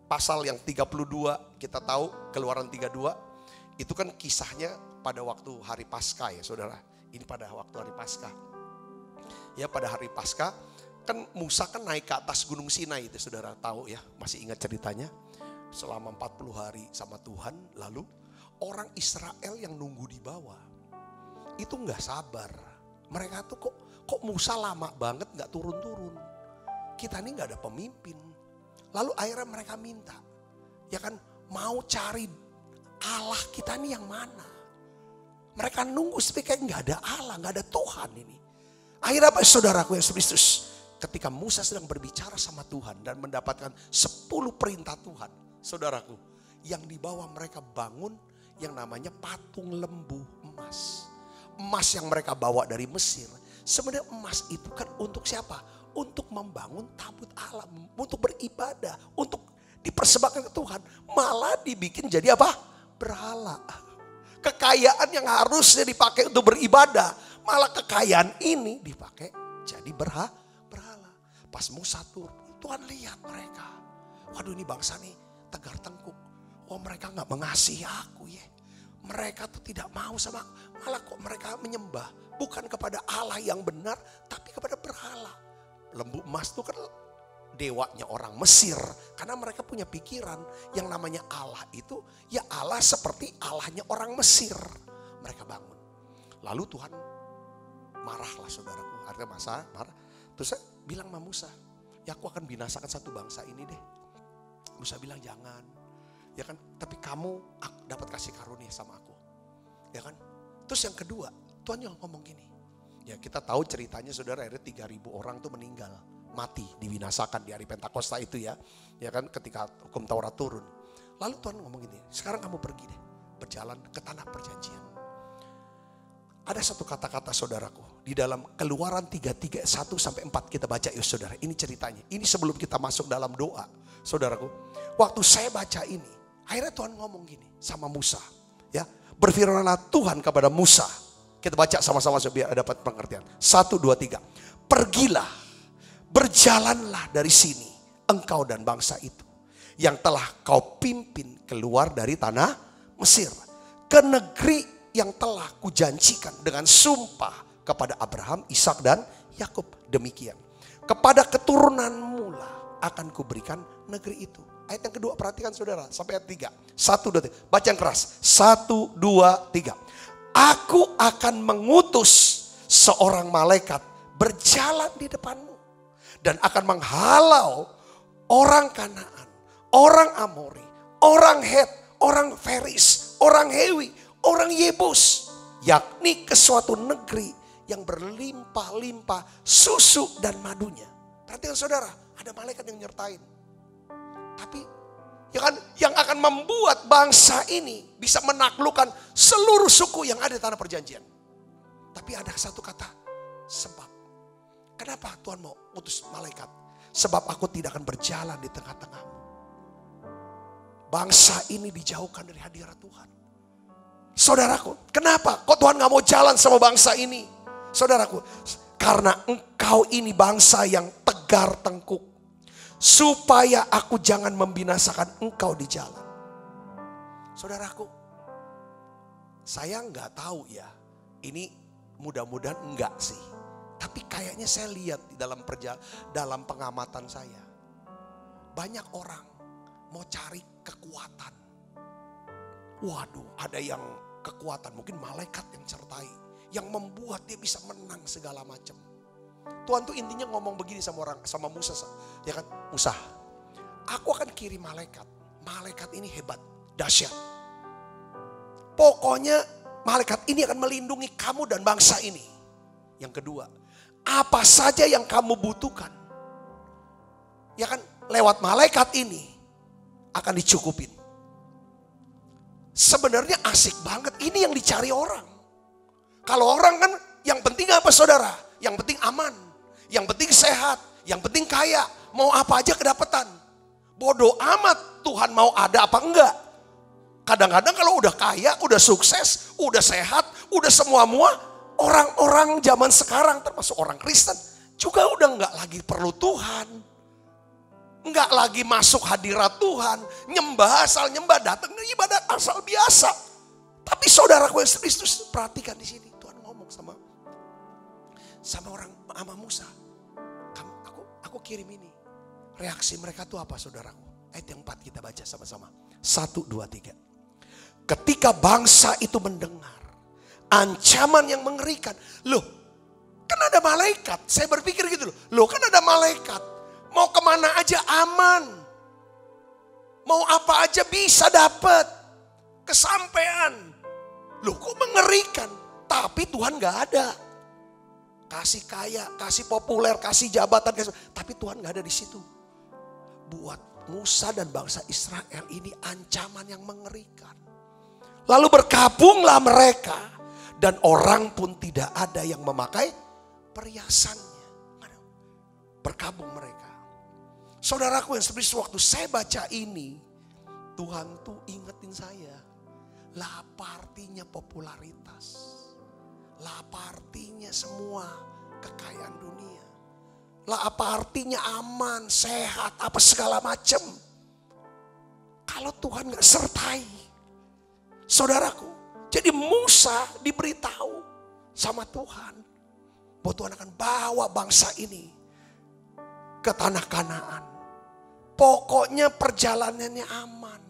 pasal yang 32 kita tahu Keluaran 32. Itu kan kisahnya pada waktu hari Paskah ya saudara. Ini pada waktu hari Paskah. Ya pada hari Paskah kan Musa kan naik ke atas Gunung Sinai itu saudara tahu ya. Masih ingat ceritanya. Selama 40 hari sama Tuhan. Lalu orang Israel yang nunggu di bawah. Itu gak sabar. Mereka tuh kok Musa lama banget gak turun-turun. Kita ini gak ada pemimpin. Lalu akhirnya mereka minta. Ya kan mau cari Allah kita ini yang mana. Mereka nunggu seperti kayak gak ada Allah, gak ada Tuhan ini. Akhirnya apa saudaraku yang Kristus. Ketika Musa sedang berbicara sama Tuhan dan mendapatkan 10 perintah Tuhan. Saudaraku yang dibawa mereka bangun yang namanya patung lembu emas. Emas yang mereka bawa dari Mesir. Sebenarnya emas itu kan untuk siapa? Untuk membangun tabut Allah. Untuk beribadah. Untuk dipersembahkan ke Tuhan. Malah dibikin jadi apa? Berhala. Kekayaan yang harusnya dipakai untuk beribadah. Malah kekayaan ini dipakai jadi berhala. Pas Musa turun, Tuhan lihat mereka. Waduh ini bangsa nih tegar tengkuk. Oh mereka gak mengasihi aku ya. Mereka tuh tidak mau sama aku. Malah kok mereka menyembah. Bukan kepada Allah yang benar. Tapi kepada berhala. Lembu emas itu kan dewanya orang Mesir. Karena mereka punya pikiran. Yang namanya Allah itu. Ya Allah seperti Allahnya orang Mesir. Mereka bangun. Lalu Tuhan marahlah saudaraku. Artinya marah. Terus saya bilang sama Musa. Ya aku akan binasakan satu bangsa ini deh. Musa bilang jangan. Ya kan, tapi kamu dapat kasih karunia sama aku. Ya kan. Terus yang kedua, Tuhan yang ngomong gini. Ya kita tahu ceritanya saudara, akhirnya 3.000 orang tuh meninggal. Mati, dibinasakan di hari Pentakosta itu ya. Ya kan, ketika hukum Taurat turun. Lalu Tuhan ngomong gini, sekarang kamu pergi deh. Berjalan ke tanah perjanjian. Ada satu kata-kata saudaraku. Di dalam Keluaran 3:1 sampai 4 kita baca ya saudara. Ini ceritanya. Ini sebelum kita masuk dalam doa. Saudaraku. Waktu saya baca ini. Akhirnya Tuhan ngomong gini sama Musa. Ya, berfirmanlah Tuhan kepada Musa. Kita baca sama-sama biar dapat pengertian. 1, 2, 3. Pergilah, berjalanlah dari sini. Engkau dan bangsa itu. Yang telah kau pimpin keluar dari tanah Mesir. Ke negeri yang telah kujanjikan dengan sumpah kepada Abraham, Ishak dan Yakub. Demikian. Kepada keturunanmu lah akan kuberikan negeri itu. Ayat yang kedua perhatikan saudara sampai ayat 3. 1, 2, 3. Baca yang keras. 1, 2, 3. Aku akan mengutus seorang malaikat berjalan di depanmu. Dan akan menghalau orang Kanaan, orang Amori, orang Het, orang Feris, orang Hewi, orang Yebus. Yakni ke suatu negeri yang berlimpah-limpah susu dan madunya. Perhatikan saudara, ada malaikat yang nyertain. Tapi ya kan, yang akan membuat bangsa ini bisa menaklukkan seluruh suku yang ada di tanah perjanjian. Tapi ada satu kata, sebab. Kenapa Tuhan mau utus malaikat? Sebab aku tidak akan berjalan di tengah-tengahmu. Bangsa ini dijauhkan dari hadirat Tuhan. Saudaraku, kenapa? Kok Tuhan gak mau jalan sama bangsa ini? Saudaraku, karena engkau ini bangsa yang tegar tengkuk. Supaya aku jangan membinasakan engkau di jalan. Saudaraku, saya gak tahu ya. Ini mudah-mudahan enggak sih. Tapi kayaknya saya lihat di dalam pengamatan saya. Banyak orang mau cari kekuatan. Waduh, ada yang kekuatan, mungkin malaikat yang sertai. Yang membuat dia bisa menang segala macam. Tuhan tuh intinya ngomong begini sama Musa. Ya kan, Musa, aku akan kirim malaikat. Malaikat ini hebat, dahsyat. Pokoknya malaikat ini akan melindungi kamu dan bangsa ini. Yang kedua, apa saja yang kamu butuhkan. Ya kan, lewat malaikat ini akan dicukupin. Sebenarnya asik banget, ini yang dicari orang. Kalau orang kan yang penting apa saudara? Yang penting aman, yang penting sehat, yang penting kaya. Mau apa aja kedapatan. Bodoh amat Tuhan mau ada apa enggak. Kadang-kadang kalau udah kaya, udah sukses, udah sehat, udah semua-mua, orang-orang zaman sekarang termasuk orang Kristen juga udah nggak lagi perlu Tuhan. Nggak lagi masuk hadirat Tuhan, nyembah asal nyembah, datang ibadat asal biasa. Tapi saudaraku yang Kristus, perhatikan di sini Tuhan ngomong sama Musa. Aku kirim ini. Reaksi mereka tuh apa saudaraku? Ayat yang 4 kita baca sama-sama. 1, 2, 3. Ketika bangsa itu mendengar ancaman yang mengerikan. Loh, kan ada malaikat. Saya berpikir gitu loh. Loh, kan ada malaikat. Mau kemana aja aman. Mau apa aja bisa dapat. Kesampean. Loh, kok mengerikan. Tapi Tuhan gak ada. Kasih kaya, kasih populer, kasih jabatan. Tapi Tuhan gak ada di situ. Buat Musa dan bangsa Israel ini ancaman yang mengerikan. Lalu berkabunglah mereka. Dan orang pun tidak ada yang memakai perhiasannya. Berkabung mereka. Saudaraku yang seperti waktu saya baca ini. Tuhan tuh ingetin saya. Lah apa artinya popularitas. Lah apa artinya semua kekayaan dunia. Lah apa artinya aman, sehat, apa segala macam. Kalau Tuhan gak sertai. Saudaraku, jadi Musa diberitahu sama Tuhan. Bahwa Tuhan akan bawa bangsa ini ke tanah Kanaan. Pokoknya perjalanannya aman.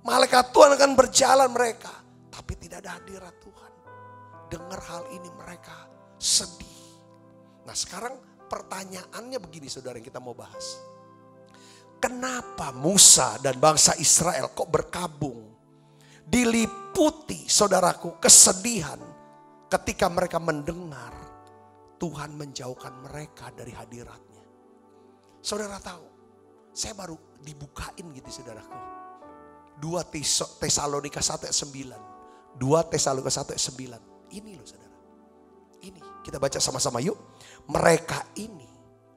Malaikat Tuhan akan berjalan mereka. Tapi tidak ada hadirat Tuhan. Dengar hal ini mereka sedih. Nah sekarang pertanyaannya begini saudara yang kita mau bahas. Kenapa Musa dan bangsa Israel kok berkabung? Diliputi saudaraku kesedihan ketika mereka mendengar Tuhan menjauhkan mereka dari hadiratnya. Saudara tahu, saya baru dibukain gitu saudaraku. 2 Tesalonika 1 ayat 9. 2 Tesalonika 1 ayat 9. Ini loh saudara. Ini kita baca sama-sama yuk. Mereka ini,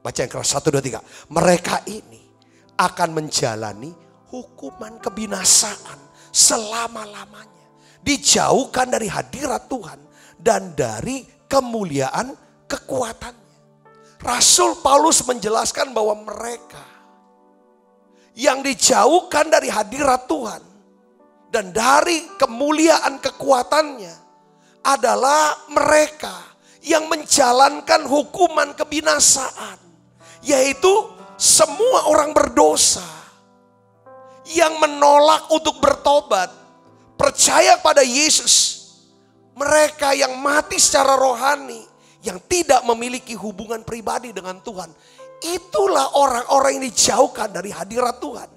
baca yang keras 1, 2, 3. Mereka ini akan menjalani hukuman kebinasaan selama-lamanya. Dijauhkan dari hadirat Tuhan dan dari kemuliaan kekuatannya. Rasul Paulus menjelaskan bahwa mereka yang dijauhkan dari hadirat Tuhan dan dari kemuliaan kekuatannya adalah mereka yang menjalankan hukuman kebinasaan. Yaitu semua orang berdosa yang menolak untuk bertobat, percaya pada Yesus. Mereka yang mati secara rohani, yang tidak memiliki hubungan pribadi dengan Tuhan. Itulah orang-orang yang dijauhkan dari hadirat Tuhan.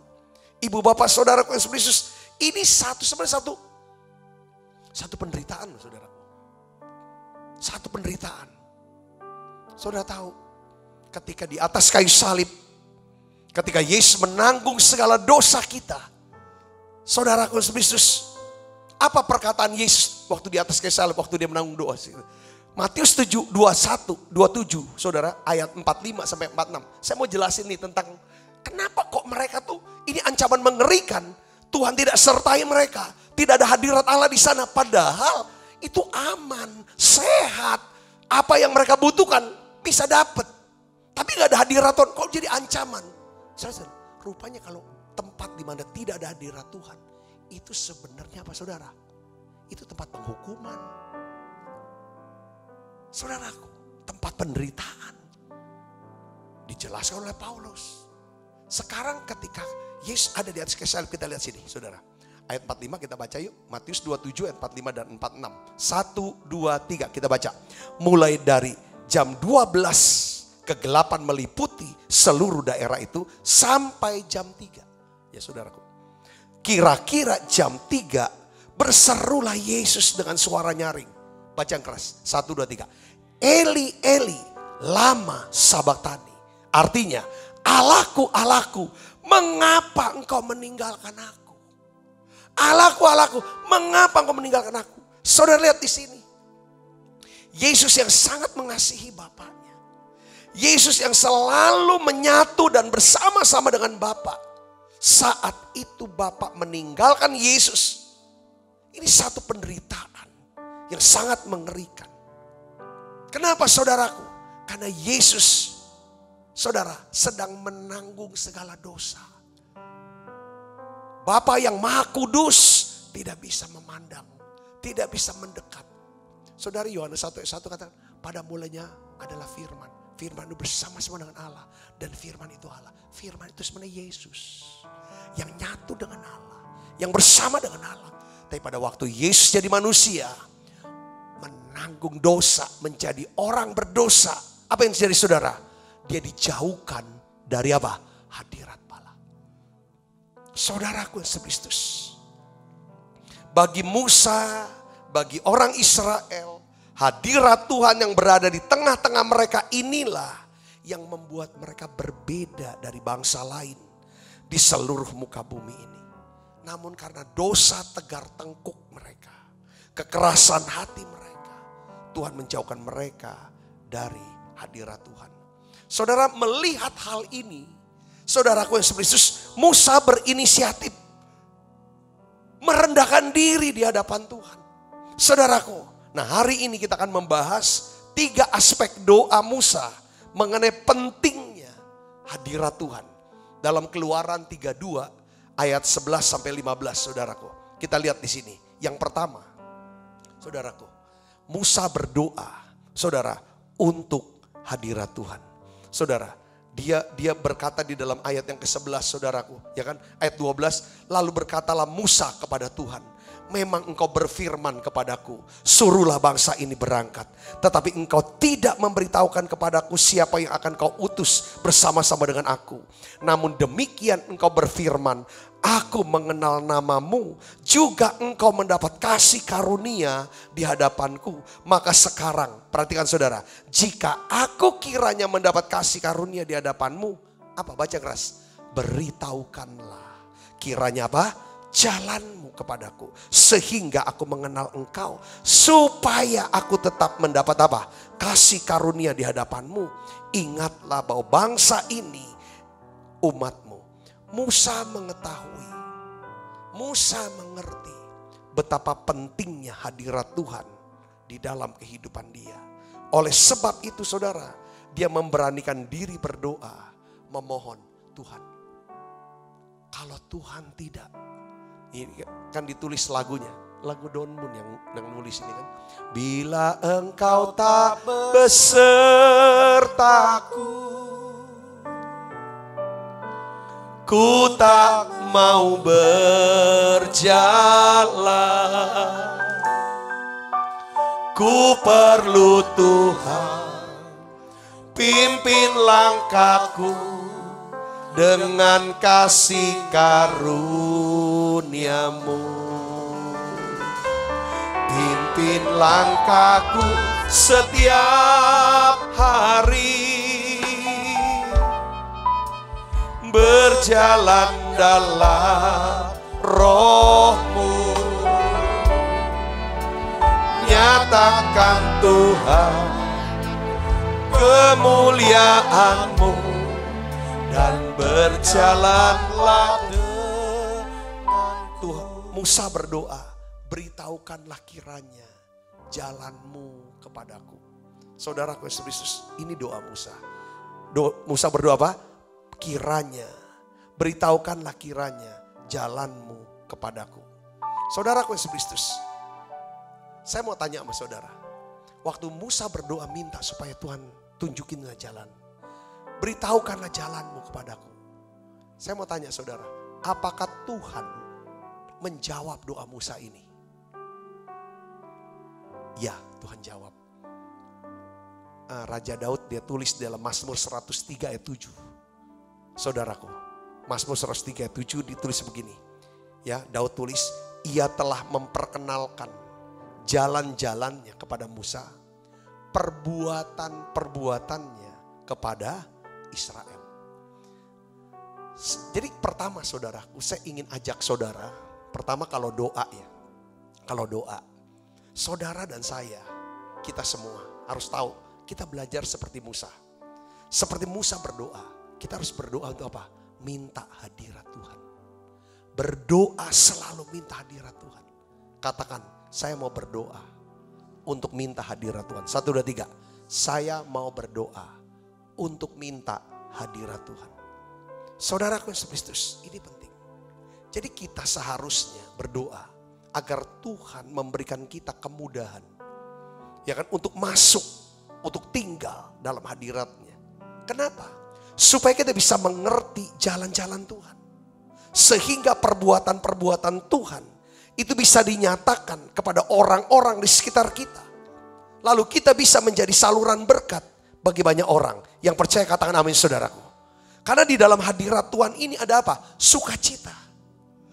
Ibu bapak saudaraku yang Yesus, ini sebenarnya satu penderitaan saudaraku. Satu penderitaan. Saudara tahu, ketika di atas kayu salib, ketika Yesus menanggung segala dosa kita. Saudaraku Yesus, apa perkataan Yesus waktu di atas kayu salib, waktu dia menanggung dosa? Matius 7, 21, 27 saudara, ayat 45 sampai 46. Saya mau jelasin nih tentang kenapa kok mereka tuh, ini ancaman mengerikan. Tuhan tidak sertai mereka, tidak ada hadirat Allah di sana. Padahal itu aman, sehat. Apa yang mereka butuhkan bisa dapat. Tapi gak ada hadirat Tuhan, kok jadi ancaman? Saudara, rupanya kalau tempat di mana tidak ada hadirat Tuhan, itu sebenarnya apa saudara? Itu tempat penghukuman. Saudaraku, tempat penderitaan. Dijelaskan oleh Paulus. Sekarang ketika Yesus ada di atas kayu salib, kita lihat sini saudara. Ayat 45 kita baca yuk. Matius 27 ayat 45 dan 46. 1, 2, 3 kita baca. Mulai dari jam 12 kegelapan meliputi seluruh daerah itu sampai jam 3. Ya saudaraku. Kira-kira jam 3 berserulah Yesus dengan suara nyaring. Baca yang keras. 1, 2, 3. Eli, Eli, lama sabachthani. Artinya, Allahku, Allahku, mengapa engkau meninggalkan aku? Allahku, Allahku, mengapa engkau meninggalkan aku? Saudara lihat di sini. Yesus yang sangat mengasihi Bapaknya. Yesus yang selalu menyatu dan bersama-sama dengan Bapa. Saat itu Bapa meninggalkan Yesus. Ini satu penderitaan yang sangat mengerikan. Kenapa saudaraku? Karena Yesus, saudara, sedang menanggung segala dosa. Bapa yang Maha Kudus tidak bisa memandang, tidak bisa mendekat. Saudara, Yohanes 1:1 katakan, pada mulanya adalah firman. Firman itu bersama-sama dengan Allah. Dan firman itu Allah. Firman itu sebenarnya Yesus. Yang nyatu dengan Allah. Yang bersama dengan Allah. Tapi pada waktu Yesus jadi manusia, menanggung dosa, menjadi orang berdosa. Apa yang terjadi saudara? Dia dijauhkan dari apa? Hadirat Allah. Saudaraku Yesus Kristus. Bagi Musa, bagi orang Israel, hadirat Tuhan yang berada di tengah-tengah mereka inilah yang membuat mereka berbeda dari bangsa lain di seluruh muka bumi ini. Namun karena dosa tegar tengkuk mereka, kekerasan hati mereka, Tuhan menjauhkan mereka dari hadirat Tuhan. Saudara melihat hal ini, saudaraku yang Kristus, Musa berinisiatif merendahkan diri di hadapan Tuhan. Saudaraku, nah hari ini kita akan membahas 3 aspek doa Musa mengenai pentingnya hadirat Tuhan. Dalam Keluaran 32 ayat 11 sampai 15 saudaraku. Kita lihat di sini. Yang pertama, saudaraku, Musa berdoa, saudara, untuk hadirat Tuhan. Saudara, dia berkata di dalam ayat yang ke-11 saudaraku, ya kan? Ayat 12, lalu berkatalah Musa kepada Tuhan, memang engkau berfirman kepadaku, suruhlah bangsa ini berangkat. Tetapi engkau tidak memberitahukan kepadaku siapa yang akan kau utus bersama-sama dengan aku. Namun demikian engkau berfirman, aku mengenal namamu, juga engkau mendapat kasih karunia di hadapanku. Maka sekarang, perhatikan saudara, jika aku kiranya mendapat kasih karunia di hadapanmu, apa? Baca keras, beritahukanlah kiranya apa? Jalanmu kepadaku, sehingga aku mengenal engkau, supaya aku tetap mendapat apa? Kasih karunia di hadapanmu. Ingatlah bahwa bangsa ini umatmu. Musa mengetahui, Musa mengerti betapa pentingnya hadirat Tuhan di dalam kehidupan dia. Oleh sebab itu saudara, dia memberanikan diri berdoa, memohon Tuhan. Kalau Tuhan tidak, ini kan ditulis lagunya, lagu Don Moon yang nulis ini kan. Bila engkau tak besertaku, ku tak mau berjalan. Ku perlu Tuhan, pimpin langkahku dengan kasih karuniamu. Pimpin langkahku setiap hari, berjalan dalam roh-Mu. Nyatakan Tuhan kemuliaan-Mu, dan berjalanlah dengan Tuhan. Musa berdoa, beritahukanlah kiranya jalan-Mu kepadaku. Saudaraku Yesus Kristus, ini doa Musa. Musa berdoa apa? Kiranya, beritahukanlah kiranya jalan-Mu kepadaku. Saudaraku Yesus Kristus, saya mau tanya sama saudara. Waktu Musa berdoa minta supaya Tuhan tunjukinlah jalan, beritahukanlah jalan-Mu kepadaku. Saya mau tanya saudara, apakah Tuhan menjawab doa Musa ini? Ya, Tuhan jawab. Raja Daud dia tulis dalam Mazmur 103 ayat 7. Saudaraku, Mazmur 103 ayat 7 ditulis begini. Ya, Daud tulis, ia telah memperkenalkan jalan-jalannya kepada Musa, perbuatan-perbuatannya kepada Israel. Jadi pertama saudaraku, saya ingin ajak saudara, pertama kalau doa ya, kalau doa, saudara dan saya, kita semua harus tahu, kita belajar seperti Musa. Seperti Musa berdoa, kita harus berdoa untuk apa? Minta hadirat Tuhan. Berdoa selalu minta hadirat Tuhan. Katakan, saya mau berdoa untuk minta hadirat Tuhan. 1, 2, 3. Saya mau berdoa untuk minta hadirat Tuhan. Saudaraku Yesus Kristus, ini penting. Jadi kita seharusnya berdoa agar Tuhan memberikan kita kemudahan. Ya kan, untuk masuk, untuk tinggal dalam hadiratnya. Kenapa? Supaya kita bisa mengerti jalan-jalan Tuhan. Sehingga perbuatan-perbuatan Tuhan itu bisa dinyatakan kepada orang-orang di sekitar kita. Lalu kita bisa menjadi saluran berkat bagi banyak orang. Yang percaya katakan amin saudaraku. Karena di dalam hadirat Tuhan ini ada apa? Sukacita.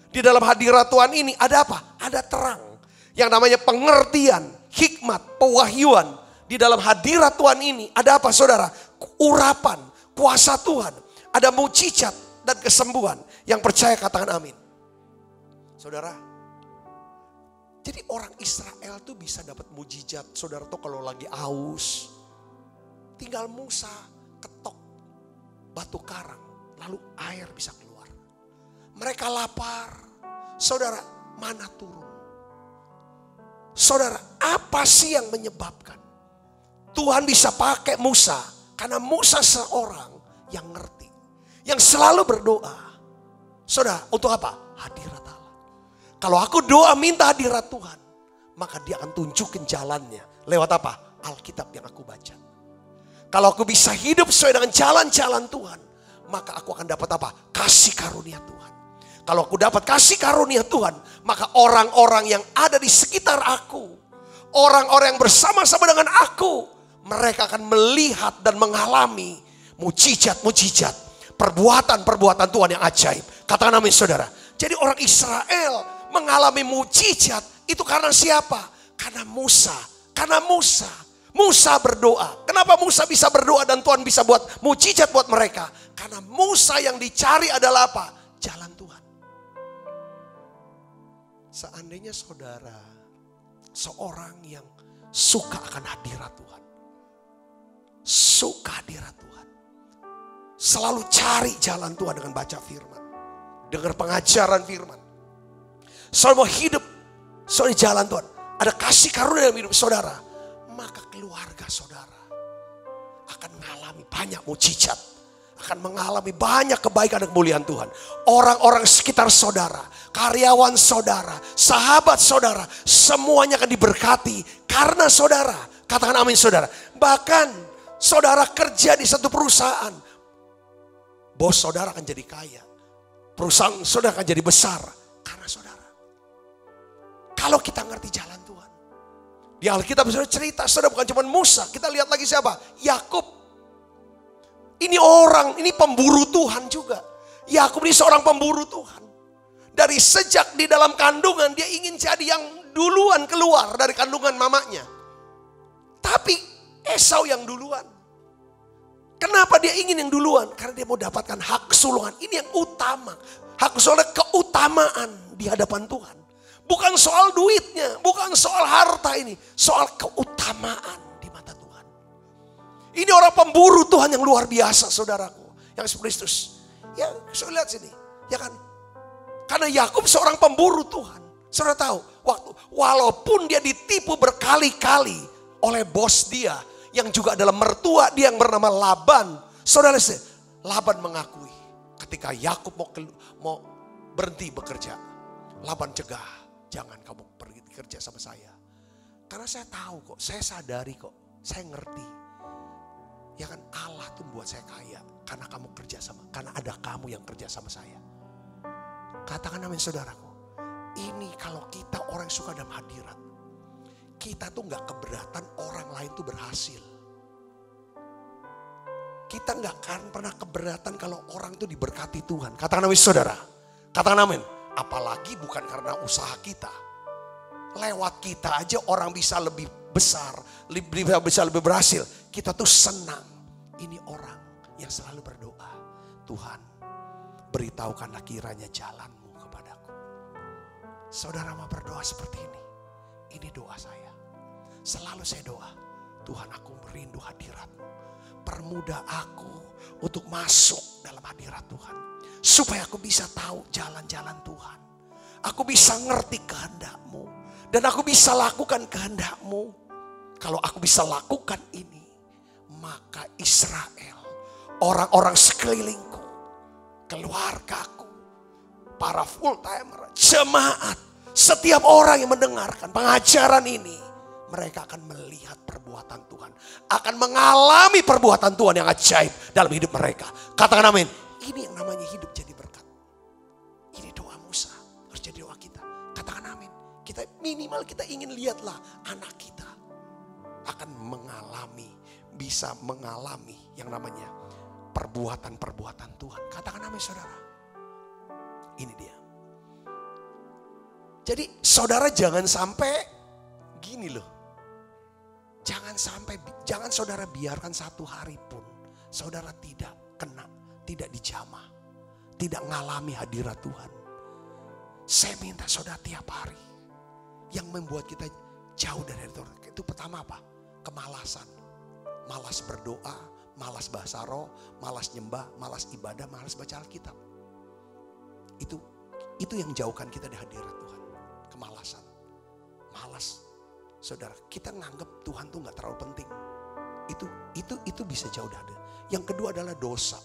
Di dalam hadirat Tuhan ini ada apa? Ada terang. Yang namanya pengertian, hikmat, pewahyuan. Di dalam hadirat Tuhan ini ada apa saudara? Urapan, kuasa Tuhan. Ada mujizat dan kesembuhan. Yang percaya katakan amin. Saudara, jadi orang Israel tuh bisa dapat mujizat. Saudara tuh kalau lagi aus, tinggal Musa ketok batu karang, lalu air bisa keluar. Mereka lapar, saudara, mana turun. Saudara, apa sih yang menyebabkan Tuhan bisa pakai Musa? Karena Musa seorang yang ngerti, yang selalu berdoa. Saudara, untuk apa? Hadirat Allah. Kalau aku doa minta hadirat Tuhan, maka dia akan tunjukin jalannya. Lewat apa? Alkitab yang aku baca. Kalau aku bisa hidup sesuai dengan jalan-jalan Tuhan, maka aku akan dapat apa? Kasih karunia Tuhan. Kalau aku dapat kasih karunia Tuhan, maka orang-orang yang ada di sekitar aku, orang-orang yang bersama-sama dengan aku, mereka akan melihat dan mengalami mujizat-mujizat, perbuatan-perbuatan Tuhan yang ajaib. Katakan amin saudara. Jadi orang Israel mengalami mujizat itu karena siapa? Karena Musa. Karena Musa berdoa. Kenapa Musa bisa berdoa dan Tuhan bisa buat mujizat buat mereka? Karena Musa yang dicari adalah apa? Jalan Tuhan. Seandainya saudara seorang yang suka akan hadirat Tuhan. Suka hadirat Tuhan. Selalu cari jalan Tuhan dengan baca firman. Dengar pengajaran firman. Selalu mau hidup soal jalan Tuhan. Ada kasih karunia dalam hidup saudara. Maka keluarga saudara akan mengalami banyak mujizat. Akan mengalami banyak kebaikan dan kemuliaan Tuhan. Orang-orang sekitar saudara, karyawan saudara, sahabat saudara, semuanya akan diberkati karena saudara. Katakan amin saudara. Bahkan saudara kerja di satu perusahaan, bos saudara akan jadi kaya. Perusahaan saudara akan jadi besar karena saudara. Kalau kita ngerti jalan Tuhan. Di Alkitab saudara cerita, saudara bukan cuma Musa. Kita lihat lagi siapa? Yakub. Ini orang, ini pemburu Tuhan juga. Yakub ini seorang pemburu Tuhan. Dari sejak di dalam kandungan dia ingin jadi yang duluan keluar dari kandungan mamanya. Tapi Esau yang duluan. Kenapa dia ingin yang duluan? Karena dia mau dapatkan hak kesulungan. Ini yang utama. Hak kesulungan keutamaan di hadapan Tuhan. Bukan soal duitnya, bukan soal harta ini. Soal keutamaan. Ini orang pemburu Tuhan yang luar biasa saudaraku. Yang Kristus. Ya saudara lihat sini. Ya kan. Karena Yakub seorang pemburu Tuhan. Saudara tahu. Walaupun dia ditipu berkali-kali oleh bos dia. Yang juga adalah mertua dia yang bernama Laban. Saudara lihat. Laban mengakui. Ketika Yakub mau berhenti bekerja. Laban cegah. Jangan kamu pergi kerja sama saya. Karena saya tahu kok. Saya sadari kok. Saya ngerti. Ya kan Allah tuh buat saya kaya. Karena kamu kerja sama. Karena ada kamu yang kerja sama saya. Katakan amin saudaraku. Ini kalau kita orang yang suka dalam hadirat. Kita tuh gak keberatan orang lain tuh berhasil. Kita gak akan pernah keberatan kalau orang tuh diberkati Tuhan. Katakan amin saudara. Katakan amin. Apalagi bukan karena usaha kita. Lewat kita aja orang bisa lebih besar. Bisa lebih berhasil. Kita tuh senang. Ini orang yang selalu berdoa. Tuhan, beritahukanlah kiranya jalanmu kepadaku. Saudara mau berdoa seperti ini. Ini doa saya. Selalu saya doa. Tuhan, aku merindu hadiratmu. Permudah aku untuk masuk dalam hadirat Tuhan. Supaya aku bisa tahu jalan-jalan Tuhan. Aku bisa ngerti kehendak-Mu. Dan aku bisa lakukan kehendak-Mu. Kalau aku bisa lakukan ini, maka Israel, orang-orang sekelilingku, keluargaku, para full timer, jemaat, setiap orang yang mendengarkan pengajaran ini, mereka akan melihat perbuatan Tuhan. Akan mengalami perbuatan Tuhan yang ajaib dalam hidup mereka. Katakan amin. Ini yang namanya hidup jadi berkat. Ini doa Musa, harus jadi doa kita. Katakan amin. Kita minimal kita ingin lihatlah anak kita akan mengalami, bisa mengalami yang namanya perbuatan-perbuatan Tuhan. Katakan amin saudara. Ini dia. Jadi saudara jangan sampai gini loh. Jangan saudara biarkan satu hari pun saudara tidak kena, tidak dijamah, tidak mengalami hadirat Tuhan. Saya minta saudara tiap hari yang membuat kita jauh dari Tuhan. Itu pertama apa? Kemalasan. Malas berdoa, malas bahasa roh, malas nyembah, malas ibadah, malas baca Alkitab. Itu yang jauhkan kita dari hadirat Tuhan. Kemalasan. Malas. Saudara, kita nganggap Tuhan tuh gak terlalu penting. Itu bisa jauh dari. Yang kedua adalah dosa.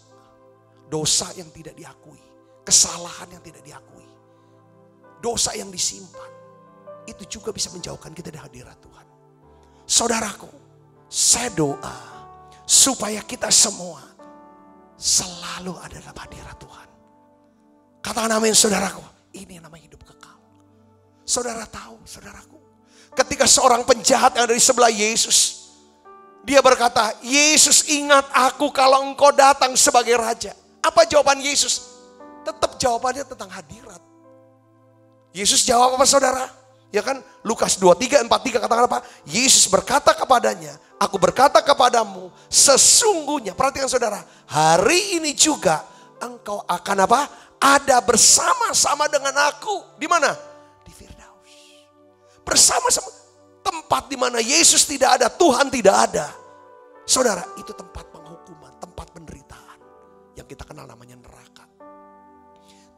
Dosa yang tidak diakui. Kesalahan yang tidak diakui. Dosa yang disimpan. Itu juga bisa menjauhkan kita dari hadirat Tuhan. Saudaraku, saya doa supaya kita semua selalu ada dalam hadirat Tuhan. Katakan amin saudaraku. Ini yang namanya hidup kekal. Saudara tahu, saudaraku. Ketika seorang penjahat yang ada di sebelah Yesus. Dia berkata, Yesus ingat aku kalau engkau datang sebagai raja. Apa jawaban Yesus? Tetap jawabannya tentang hadirat. Yesus jawab apa saudara? Ya kan Lukas 23, 43 katakan apa? Yesus berkata kepadanya, aku berkata kepadamu sesungguhnya. Perhatikan saudara, hari ini juga engkau akan apa? Ada bersama-sama dengan aku. Di mana? Di Firdaus. Bersama-sama. Tempat di mana Yesus tidak ada, Tuhan tidak ada. Saudara, itu tempat penghukuman, tempat penderitaan. Yang kita kenal namanya neraka.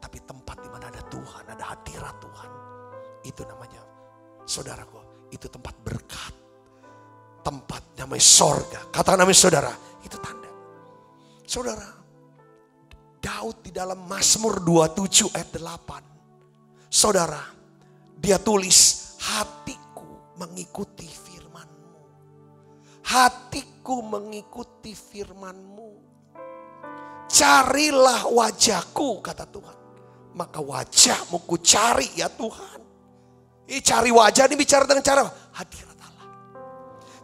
Tapi tempat di mana ada Tuhan, ada hadirat Tuhan. Itu namanya, saudaraku, itu tempat berkat. Tempat namanya sorga. Katakan namanya saudara, itu tanda. Saudara, Daud di dalam Mazmur 27 ayat 8. Saudara, dia tulis, hatiku mengikuti firman-Mu. Hatiku mengikuti firman-Mu. Carilah wajahku, kata Tuhan. Maka wajah-Mu ku cari ya Tuhan. Ini cari wajah, ini bicara dengan cara hadirat Allah.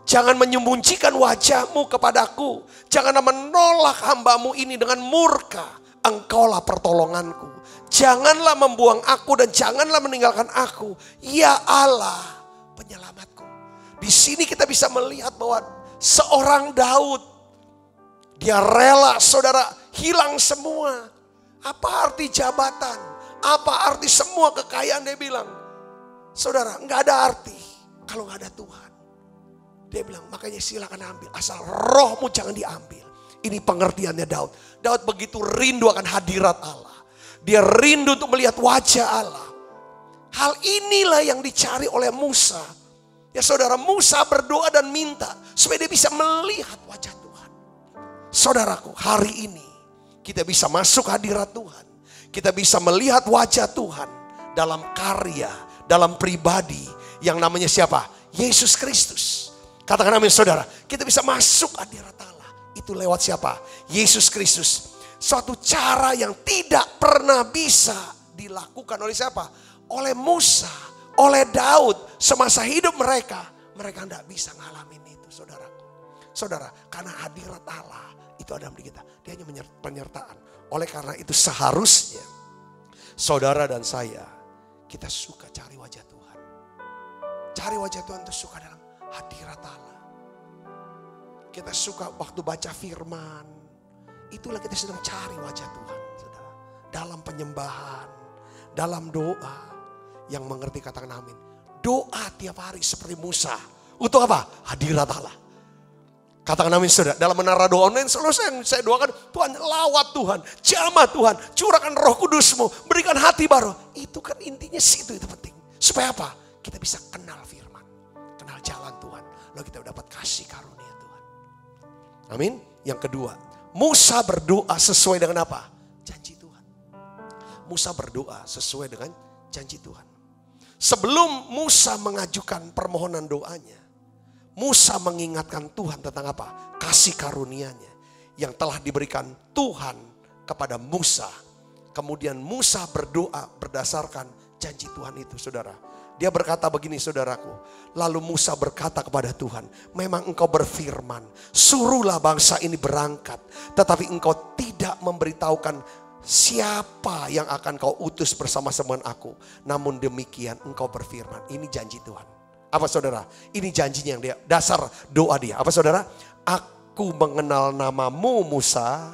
Jangan menyembunyikan wajah-Mu kepadaku. Janganlah menolak hamba-Mu ini dengan murka. Engkaulah pertolonganku. Janganlah membuang aku dan janganlah meninggalkan aku. Ya Allah, penyelamatku. Di sini kita bisa melihat bahwa seorang Daud, dia rela saudara hilang semua. Apa arti jabatan? Apa arti semua kekayaan? Dia bilang, saudara, nggak ada arti kalau nggak ada Tuhan. Dia bilang, makanya silakan ambil, asal rohmu jangan diambil. Ini pengertiannya Daud. Daud begitu rindu akan hadirat Allah. Dia rindu untuk melihat wajah Allah. Hal inilah yang dicari oleh Musa. Ya saudara, Musa berdoa dan minta supaya dia bisa melihat wajah Tuhan. Saudaraku, hari ini kita bisa masuk hadirat Tuhan. Kita bisa melihat wajah Tuhan dalam karya, dalam pribadi yang namanya siapa? Yesus Kristus. Katakan amin saudara. Kita bisa masuk hadirat Allah. Itu lewat siapa? Yesus Kristus. Suatu cara yang tidak pernah bisa dilakukan oleh siapa? Oleh Musa, oleh Daud. Semasa hidup mereka tidak bisa ngalamin itu saudaraku. Saudara, karena hadirat Allah itu ada di kita. Dia hanya penyertaan. Oleh karena itu seharusnya saudara dan saya, kita suka cari wajah Tuhan. Cari wajah Tuhan itu suka dalam hadirat Allah. Kita suka waktu baca firman. Itulah kita sedang cari wajah Tuhan. Saudara. Dalam penyembahan. Dalam doa. Yang mengerti katakan amin. Doa tiap hari seperti Musa. Untuk apa? Hadirat Allah. Katakan amin saudara. Dalam menara doa online selalu saya doakan. Tuhan lawat Tuhan. Jamah Tuhan. Curahkan roh kudus-Mu. Berikan hati baru. Itu kan intinya situ itu penting. Supaya apa? kita bisa kenal firman, kenal jalan Tuhan. Lalu kita dapat kasih karunia Tuhan. Amin. Yang kedua, Musa berdoa sesuai dengan apa? Janji Tuhan. Musa berdoa sesuai dengan janji Tuhan. Sebelum Musa mengajukan permohonan doanya, Musa mengingatkan Tuhan tentang apa? Kasih karunia-Nya yang telah diberikan Tuhan kepada Musa. Kemudian Musa berdoa berdasarkan janji Tuhan itu, saudara. Dia berkata begini, saudaraku. Lalu Musa berkata kepada Tuhan, memang engkau berfirman, suruhlah bangsa ini berangkat. Tetapi engkau tidak memberitahukan siapa yang akan kau utus bersama-sama aku. Namun demikian engkau berfirman. Ini janji Tuhan. Apa saudara? Ini janjinya yang dia, dasar doa dia. Apa saudara? Aku mengenal namamu Musa.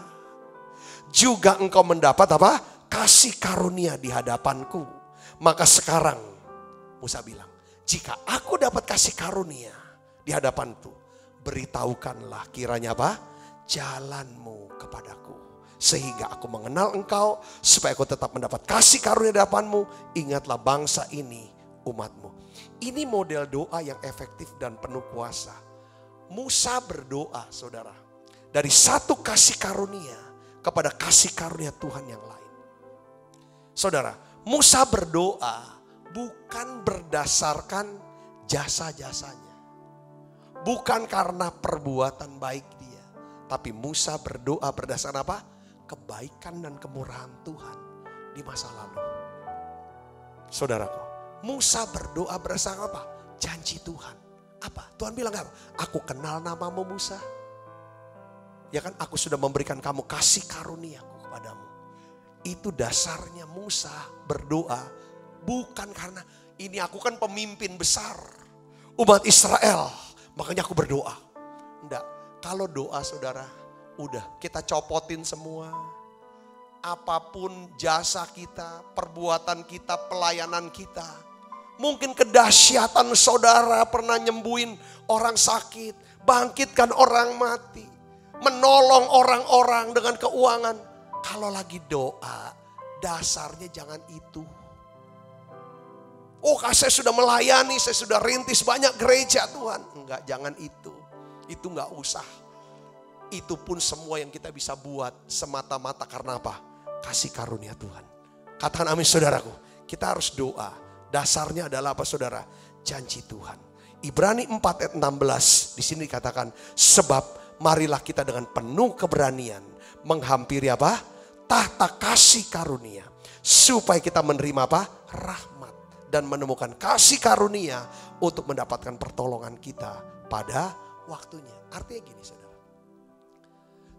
Juga engkau mendapat apa? Kasih karunia di hadapanku. Maka sekarang Musa bilang, jika aku dapat kasih karunia di hadapanku, beritahukanlah kiranya apa? Jalanmu kepadaku. Sehingga aku mengenal engkau, supaya aku tetap mendapat kasih karunia di hadapanmu. Ingatlah bangsa ini umatmu. Ini model doa yang efektif dan penuh kuasa. Musa berdoa, saudara, dari satu kasih karunia kepada kasih karunia Tuhan yang lain. Saudara, Musa berdoa bukan berdasarkan jasa-jasanya. Bukan karena perbuatan baik dia. Tapi Musa berdoa berdasarkan apa? Kebaikan dan kemurahan Tuhan di masa lalu. Saudaraku, Musa berdoa berdasarkan apa? Janji Tuhan. Apa? Tuhan bilang apa? Aku kenal namamu Musa. Ya kan, aku sudah memberikan kamu kasih karuniaku kepadamu. Itu dasarnya Musa berdoa. Bukan karena ini aku kan pemimpin besar umat Israel, makanya aku berdoa. Enggak, kalau doa saudara, udah kita copotin semua. Apapun jasa kita, perbuatan kita, pelayanan kita. Mungkin kedahsyatan saudara pernah nyembuhin orang sakit, bangkitkan orang mati, menolong orang-orang dengan keuangan. Kalau lagi doa, dasarnya jangan itu. Oh, saya sudah melayani, saya sudah rintis banyak gereja Tuhan. Enggak, jangan itu. Itu enggak usah. Itu pun semua yang kita bisa buat semata-mata karena apa? Kasih karunia Tuhan. Katakan amin saudaraku. Kita harus doa. Dasarnya adalah apa saudara? Janji Tuhan. Ibrani 4 ayat 16 di sini dikatakan, sebab marilah kita dengan penuh keberanian menghampiri apa? Tahta kasih karunia. Supaya kita menerima apa? Rahmat. Dan menemukan kasih karunia untuk mendapatkan pertolongan kita pada waktunya. Artinya gini saudara.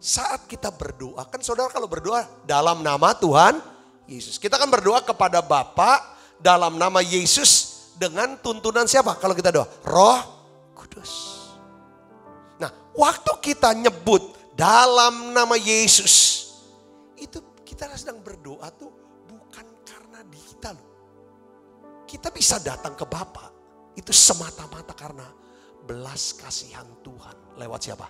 Saat kita berdoa, kan saudara kalau berdoa dalam nama Tuhan Yesus. Kita kan berdoa kepada Bapa dalam nama Yesus dengan tuntunan siapa? Kalau kita doa, Roh Kudus. Nah, waktu kita nyebut dalam nama Yesus, itu kita sedang berdoa tuh bukan karena di kita loh. Kita bisa datang ke Bapa itu semata-mata karena belas kasihan Tuhan lewat siapa?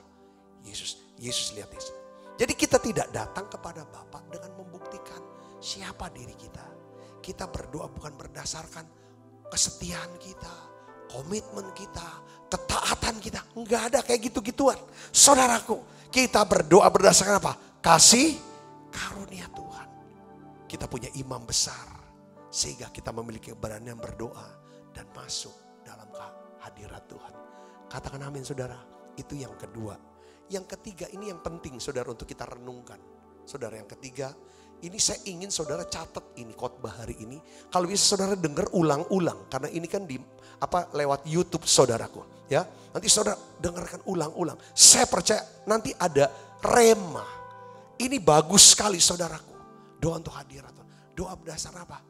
Yesus. Yesus lihat Yesus. Jadi kita tidak datang kepada Bapa dengan membuktikan siapa diri kita. Kita berdoa bukan berdasarkan kesetiaan kita, komitmen kita, ketaatan kita. Enggak ada kayak gitu-gituan. Saudaraku, kita berdoa berdasarkan apa? Kasih karunia Tuhan. Kita punya imam besar. Sehingga kita memiliki keberanian berdoa dan masuk dalam hadirat Tuhan. Katakan amin saudara. Itu yang kedua. Yang ketiga ini yang penting saudara untuk kita renungkan. Saudara yang ketiga, ini saya ingin saudara catat ini khotbah hari ini. Kalau bisa saudara dengar ulang-ulang. Karena ini kan lewat YouTube saudaraku. Ya, nanti saudara dengarkan ulang-ulang. Saya percaya nanti ada rema. Ini bagus sekali saudaraku. Doa untuk hadirat Tuhan. Doa berdasar apa?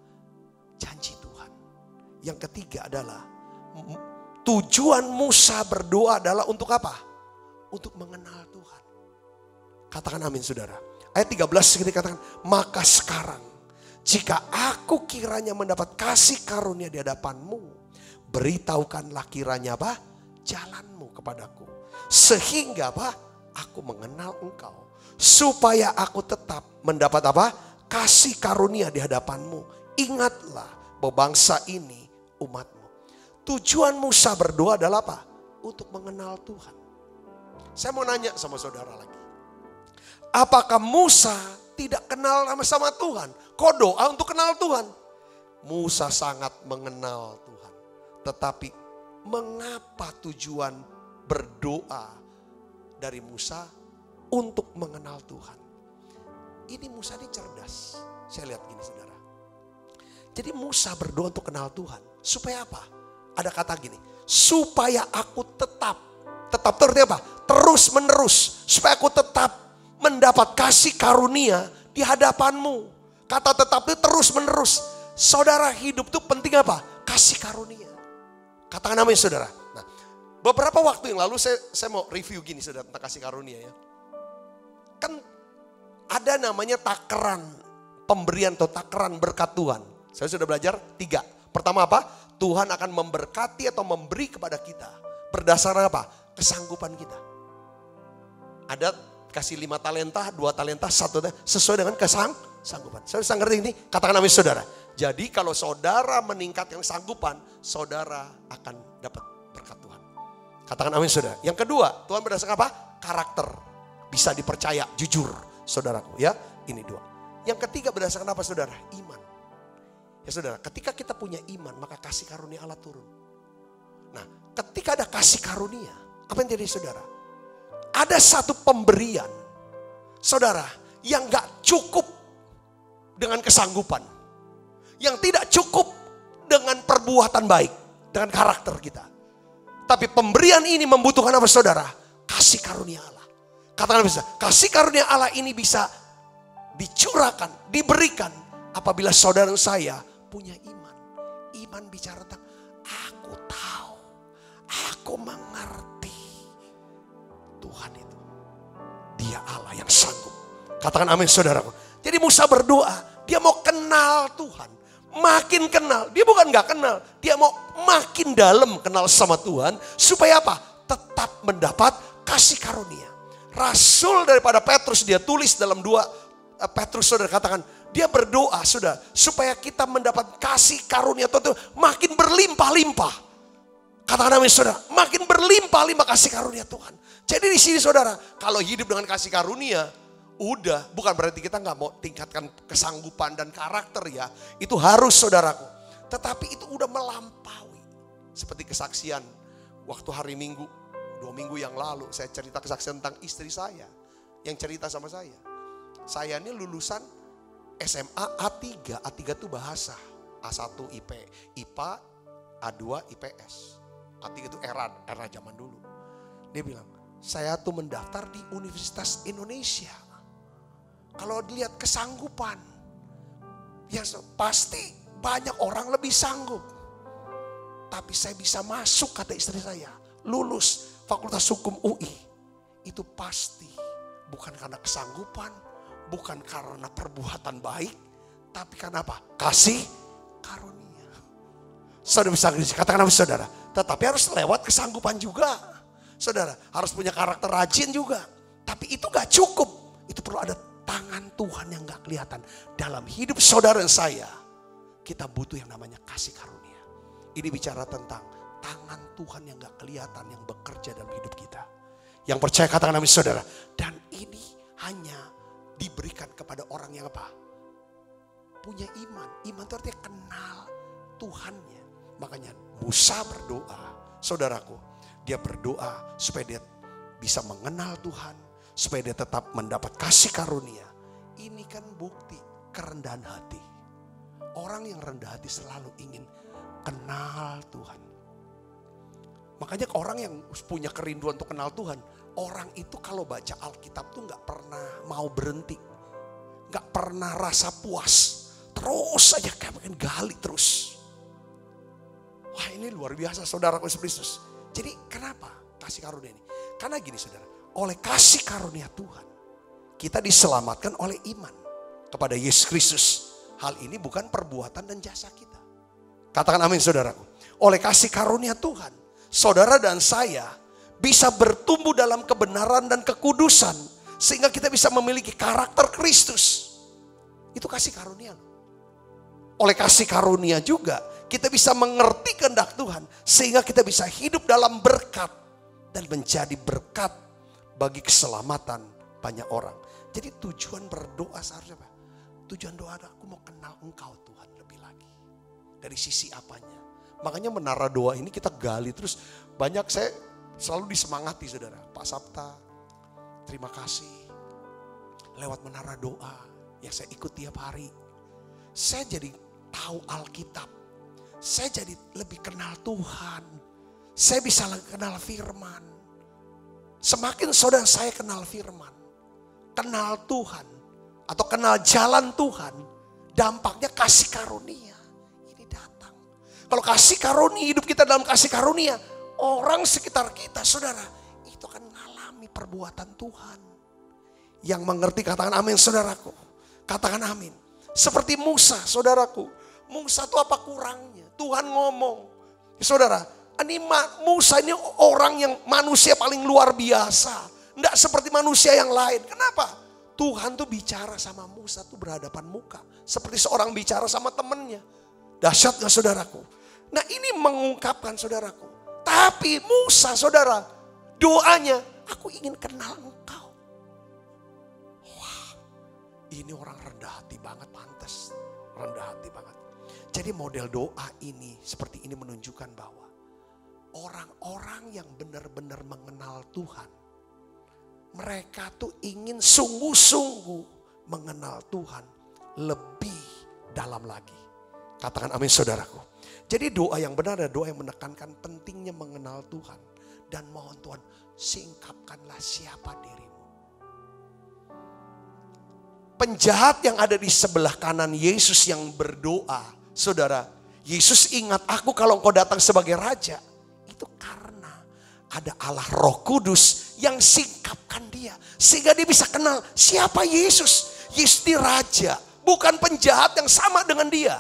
Janji Tuhan. Yang ketiga adalah tujuan Musa berdoa adalah untuk apa? Untuk mengenal Tuhan. Katakan amin saudara. Ayat 13 segini katakan, maka sekarang jika aku kiranya mendapat kasih karunia di hadapanmu, beritahukanlah kiranya apa? Jalanmu kepadaku. Sehingga apa? Aku mengenal engkau. Supaya aku tetap mendapat apa? Kasih karunia di hadapanmu. Ingatlah bahwa bangsa ini umatmu. Tujuan Musa berdoa adalah apa? Untuk mengenal Tuhan. Saya mau nanya sama saudara lagi. Apakah Musa tidak kenal sama Tuhan? Kok doa untuk kenal Tuhan? Musa sangat mengenal Tuhan. Tetapi mengapa tujuan berdoa dari Musa untuk mengenal Tuhan? Ini Musa ini cerdas. Saya lihat gini saudara. Jadi Musa berdoa untuk kenal Tuhan. Supaya apa? Ada kata gini. Supaya aku tetap itu artinya apa? Terus menerus. Supaya aku tetap mendapat kasih karunia di hadapanmu. Kata tetap itu terus menerus. Saudara, hidup itu penting apa? Kasih karunia. Katakan amin saudara. Nah, beberapa waktu yang lalu saya mau review gini saudara tentang kasih karunia ya. Kan ada namanya takaran pemberian atau takaran berkat Tuhan. Saya sudah belajar 3. Pertama apa? Tuhan akan memberkati atau memberi kepada kita. Berdasarkan apa? Kesanggupan kita. Ada kasih 5 talenta, 2 talenta, 1 talenta. Sesuai dengan kesanggupan. Saya bisa ngerti ini? Katakan amin saudara. Jadi kalau saudara meningkatkan sanggupan, saudara akan dapat berkat Tuhan. Katakan amin saudara. Yang kedua, Tuhan berdasarkan apa? Karakter. Bisa dipercaya, jujur saudaraku ya. Ini 2. Yang ketiga berdasarkan apa saudara? Iman. Ya saudara, ketika kita punya iman, maka kasih karunia Allah turun. Nah, ketika ada kasih karunia, apa yang terjadi saudara? Ada satu pemberian, saudara, yang gak cukup dengan kesanggupan. Yang tidak cukup dengan perbuatan baik, dengan karakter kita. Tapi pemberian ini membutuhkan apa saudara? Kasih karunia Allah. Katakan bisa, kasih karunia Allah ini bisa dicurahkan, diberikan apabila saudara saya punya iman. Iman bicara tentang aku tahu, aku mengerti Tuhan itu. Dia Allah yang sanggup. Katakan amin saudaraku. Jadi Musa berdoa, dia mau kenal Tuhan. Makin kenal, dia bukan gak kenal. Dia mau makin dalam kenal sama Tuhan. Supaya apa? Tetap mendapat kasih karunia. Rasul daripada Petrus dia tulis dalam 2 Petrus saudara katakan. Dia berdoa saudara. Supaya kita mendapat kasih karunia Tuhan makin berlimpah-limpah. Katakan amin saudara. Makin berlimpah-limpah kasih karunia Tuhan. Jadi di sini saudara. Kalau hidup dengan kasih karunia. Udah, bukan berarti kita gak mau tingkatkan kesanggupan dan karakter ya. Itu harus saudaraku. Tetapi itu udah melampaui. Seperti kesaksian waktu hari Minggu, 2 minggu yang lalu. Saya cerita kesaksian tentang istri saya. Yang cerita sama saya. Saya ini lulusan SMA A3. A3 itu bahasa. A1 IPA, A2 IPS. A3 itu era zaman dulu. Dia bilang, saya tuh mendaftar di Universitas Indonesia. Kalau dilihat kesanggupan, ya pasti banyak orang lebih sanggup. Tapi saya bisa masuk, kata istri saya, lulus Fakultas Hukum UI. Itu pasti bukan karena kesanggupan, bukan karena perbuatan baik, tapi karena apa? Kasih karunia. Saudara bisa katakan apa saudara? Tetapi harus lewat kesanggupan juga. Saudara harus punya karakter rajin juga. Tapi itu gak cukup. Itu perlu ada tangan Tuhan yang gak kelihatan. Dalam hidup saudara dan saya, kita butuh yang namanya kasih karunia. Ini bicara tentang tangan Tuhan yang gak kelihatan, yang bekerja dalam hidup kita. Yang percaya katakan amin saudara. Dan ini hanya diberikan kepada orang yang apa? Punya iman. Iman itu artinya kenal Tuhannya. Makanya Musa berdoa, saudaraku. Dia berdoa supaya dia bisa mengenal Tuhan. Supaya dia tetap mendapat kasih karunia. Ini kan bukti kerendahan hati. Orang yang rendah hati selalu ingin kenal Tuhan. Makanya orang yang punya kerinduan untuk kenal Tuhan. Orang itu kalau baca Alkitab tuh gak pernah mau berhenti. Gak pernah rasa puas. Terus aja kayak makin gali terus. Wah ini luar biasa saudaraku Yesus Kristus. Jadi kenapa kasih karunia ini? Karena gini saudara. Oleh kasih karunia Tuhan, kita diselamatkan oleh iman kepada Yesus Kristus. Hal ini bukan perbuatan dan jasa kita. Katakan amin saudaraku. Oleh kasih karunia Tuhan, saudara dan saya bisa bertumbuh dalam kebenaran dan kekudusan. Sehingga kita bisa memiliki karakter Kristus. Itu kasih karunia. Oleh kasih karunia juga, Kita bisa mengerti kehendak Tuhan. Sehingga kita bisa hidup dalam berkat. Dan menjadi berkat bagi keselamatan banyak orang. Jadi tujuan berdoa seharusnya apa? Tujuan doa adalah aku mau kenal Engkau Tuhan lebih lagi. Dari sisi apanya. Makanya menara doa ini kita gali terus. Banyak saya selalu disemangati saudara. Pak Sabta, terima kasih. Lewat menara doa yang saya ikut tiap hari. Saya jadi tahu Alkitab. Saya jadi lebih kenal Tuhan. Saya bisa kenal firman. Semakin saudara saya kenal firman. Kenal Tuhan. Atau kenal jalan Tuhan. Dampaknya kasih karunia. Ini datang. Kalau kasih karunia, hidup kita dalam kasih karunia. Orang sekitar kita saudara. Itu akan mengalami perbuatan Tuhan. Yang mengerti katakan amin saudaraku. Katakan amin. Seperti Musa saudaraku. Musa itu apa kurangnya? Tuhan ngomong. Saudara, ini Musa ini orang yang manusia paling luar biasa. Tidak seperti manusia yang lain. Kenapa? Tuhan tuh bicara sama Musa tuh berhadapan muka. Seperti seorang bicara sama temennya. Dahsyat gak saudaraku? Nah ini mengungkapkan saudaraku. Tapi Musa saudara, doanya, aku ingin kenal Engkau. Wah, ini orang rendah hati banget, pantas. Rendah hati banget. Jadi model doa ini, seperti ini menunjukkan bahwa orang-orang yang benar-benar mengenal Tuhan, mereka tuh ingin sungguh-sungguh mengenal Tuhan lebih dalam lagi. Katakan amin saudaraku. Jadi doa yang benar adalah doa yang menekankan pentingnya mengenal Tuhan. Dan mohon Tuhan singkapkanlah siapa dirimu. Penjahat yang ada di sebelah kanan Yesus yang berdoa. Saudara, Yesus ingat aku kalau engkau datang sebagai raja. Itu karena ada Allah Roh Kudus yang singkapkan dia. Sehingga dia bisa kenal siapa Yesus. Yesus ini raja, bukan penjahat yang sama dengan dia.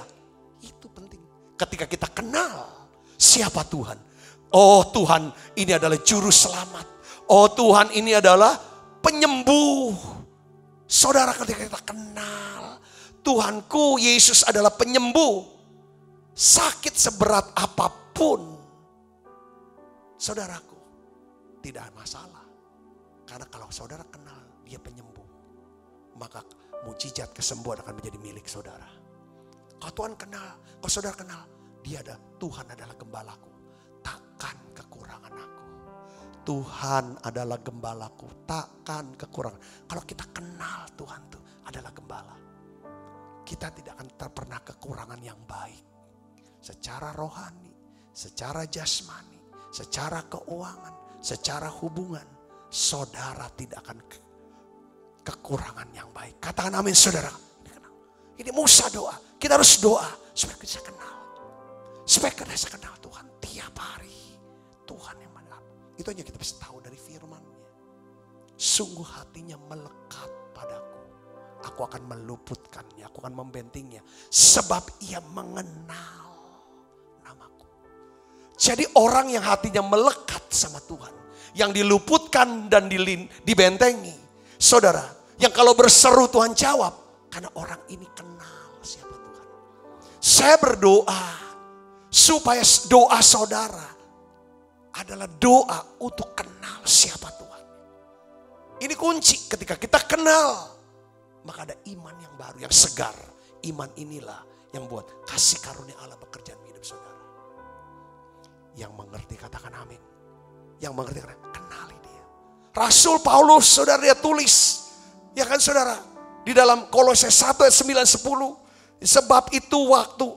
Itu penting. Ketika kita kenal siapa Tuhan. Oh Tuhan ini adalah juru selamat. Oh Tuhan ini adalah penyembuh. Saudara ketika kita kenal Tuhanku Yesus adalah penyembuh. Sakit seberat apapun. Saudaraku tidak masalah. Karena kalau saudara kenal dia penyembuh. Maka mujizat kesembuhan akan menjadi milik saudara. Kalau Tuhan kenal, kalau saudara kenal, dia ada Tuhan adalah gembalaku, takkan kekurangan aku. Tuhan adalah gembalaku, takkan kekurangan. Kalau kita kenal Tuhan itu adalah gembala, kita tidak akan pernah kekurangan yang baik. Secara rohani, secara jasmani, secara keuangan, secara hubungan, saudara tidak akan kekurangan yang baik. Katakan amin saudara. Ini Musa doa. Kita harus doa supaya kita kenal. Supaya kita bisa kenal Tuhan tiap hari. Tuhan yang mana. Itu hanya kita bisa tahu dari firman-Nya. Sungguh hatinya melekat padaku. Aku akan meluputkannya. Aku akan membentingnya. Sebab ia mengenal namaku. Jadi orang yang hatinya melekat sama Tuhan. Yang diluputkan dan dibentengi. Saudara, yang kalau berseru Tuhan jawab. Karena orang ini kenal siapa Tuhan. Saya berdoa supaya doa saudara adalah doa untuk kenal siapa Tuhan. Ini kunci ketika kita kenal. Maka ada iman yang baru, yang segar. Iman inilah yang buat kasih karunia Allah bekerja di hidup saudara. Yang mengerti katakan amin. Yang mengerti katakan kenali dia. Rasul Paulus saudara dia tulis. Ya kan saudara. Di dalam Kolose 1 ayat 9-10. Sebab itu waktu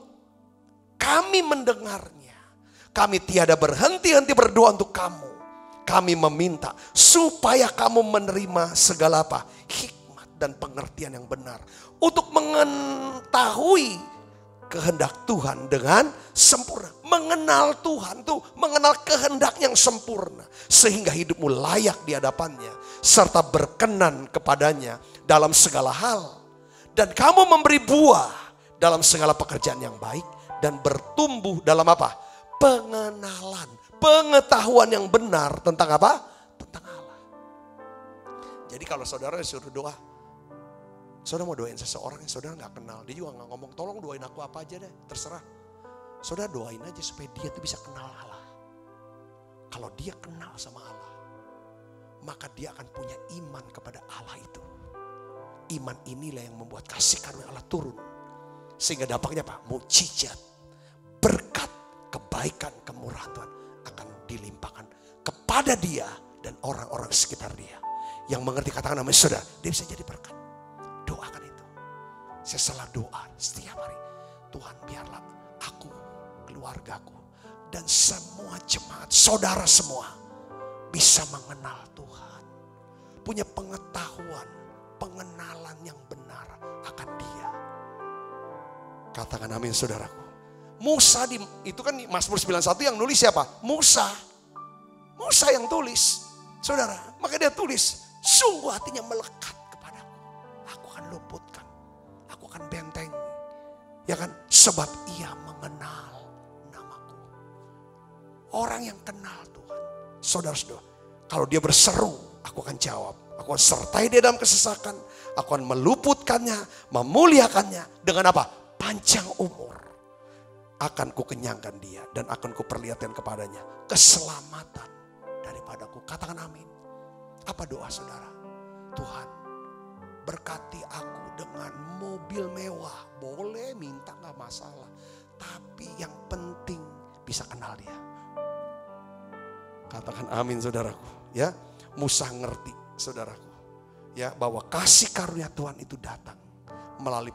kami mendengarnya. Kami tiada berhenti-henti berdoa untuk kamu. Kami meminta supaya kamu menerima segala apa? Hikmat dan pengertian yang benar. Untuk mengetahui kehendak Tuhan dengan sempurna. Mengenal Tuhan tuh mengenal kehendak yang sempurna. Sehingga hidupmu layak di hadapannya. Serta berkenan kepadanya dalam segala hal. Dan kamu memberi buah dalam segala pekerjaan yang baik. Dan bertumbuh dalam apa? Pengenalan. Pengetahuan yang benar tentang apa? Tentang Allah. Jadi kalau saudara disuruh doa. Saudara mau doain seseorang yang saudara gak kenal. Dia juga gak ngomong tolong doain aku apa aja deh. Terserah. Saudara doain aja supaya dia tuh bisa kenal Allah. Kalau dia kenal sama Allah, maka dia akan punya iman kepada Allah itu. Iman inilah yang membuat kasih karunia Allah turun. Sehingga dampaknya apa? Mukjizat, berkat, kebaikan, kemurahan Tuhan akan dilimpahkan kepada dia dan orang-orang sekitar dia. Yang mengerti katakan namanya saudara, dia bisa jadi berkat. Doakan itu. Saya selalu doa setiap hari. Tuhan biarlah aku, keluargaku, dan semua jemaat, saudara semua bisa mengenal Tuhan. Punya pengetahuan, pengenalan yang benar akan dia. Katakan amin saudaraku. Musa itu kan Mazmur 91 yang nulis siapa? Musa. Musa yang tulis. Saudara, maka dia tulis, sungguh hatinya melekat kepadaku. Aku akan luputkan, aku akan benteng. Ya kan? Sebab ia mengenal namaku. Orang yang kenal Tuhan. Saudara-saudara, kalau dia berseru, aku akan jawab. Aku akan sertai dia dalam kesesakan. Aku akan meluputkannya, memuliakannya. Dengan apa? Panjang umur. Akan kukenyangkan dia dan akan kuperlihatkan kepadanya keselamatan daripadaku. Katakan amin. Apa doa saudara? Tuhan, berkati aku dengan mobil mewah. Boleh minta, gak masalah. Tapi yang penting bisa kenal dia. Katakan amin saudaraku. Ya, Musa ngerti saudaraku. Ya, bahwa kasih karunia Tuhan itu datang melalui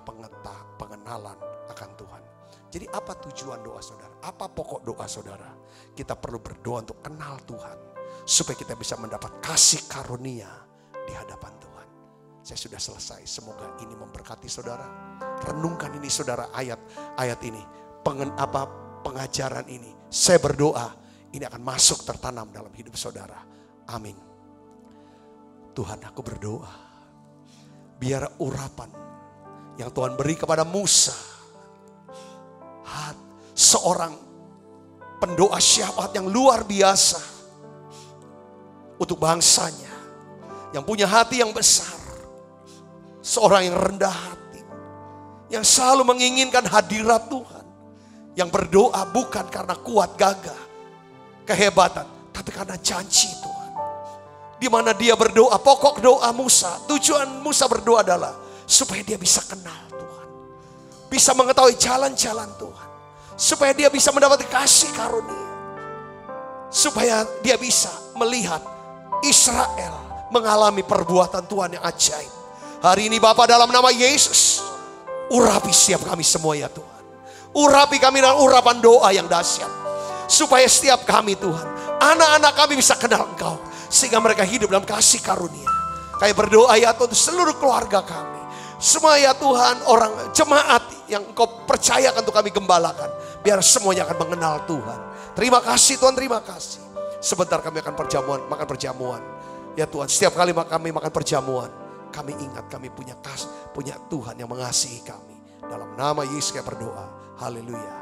pengenalan akan Tuhan. Jadi apa tujuan doa saudara? Apa pokok doa saudara? Kita perlu berdoa untuk kenal Tuhan. Supaya kita bisa mendapat kasih karunia di hadapan Tuhan. Saya sudah selesai. Semoga ini memberkati saudara. Renungkan ini saudara, ayat ini. Pengajaran ini. Saya berdoa ini akan masuk tertanam dalam hidup saudara. Amin. Tuhan, aku berdoa. Biar urapan yang Tuhan beri kepada Musa. Seorang pendoa syafaat yang luar biasa. Untuk bangsanya. Yang punya hati yang besar. Seorang yang rendah hati. Yang selalu menginginkan hadirat Tuhan. Yang berdoa bukan karena kuat gagah. Kehebatan. Tapi karena janji Tuhan. Di mana dia berdoa. Pokok doa Musa. Tujuan Musa berdoa adalah. Supaya dia bisa kenal Tuhan. Bisa mengetahui jalan-jalan Tuhan. Supaya dia bisa mendapat kasih karunia. Supaya dia bisa melihat Israel mengalami perbuatan Tuhan yang ajaib. Hari ini Bapa dalam nama Yesus, urapi setiap kami semua ya Tuhan. Urapi kami dengan urapan doa yang dahsyat. Supaya setiap kami Tuhan, anak-anak kami bisa kenal Engkau. Sehingga mereka hidup dalam kasih karunia. Kami berdoa ya Tuhan untuk seluruh keluarga kami. Semua ya Tuhan, orang jemaat yang Engkau percayakan untuk kami gembalakan. Biar semuanya akan mengenal Tuhan. Terima kasih Tuhan, terima kasih. Sebentar kami akan makan perjamuan. Ya Tuhan, setiap kali kami makan perjamuan, kami ingat kami punya Tuhan yang mengasihi kami. Dalam nama Yesus kami berdoa. Haleluya.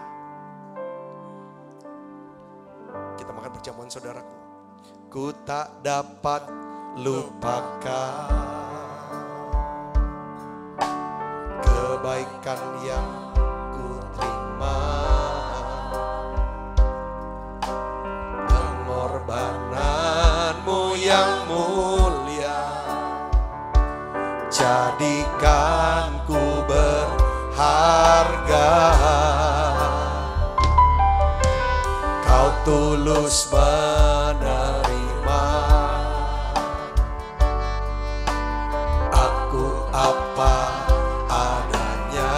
Kita makan perjamuan saudaraku. Ku tak dapat lupakan kebaikan yang ku terima, pengorbananmu yang mulia, jadikan ku berharga. Kau tulus menerima aku apa adanya.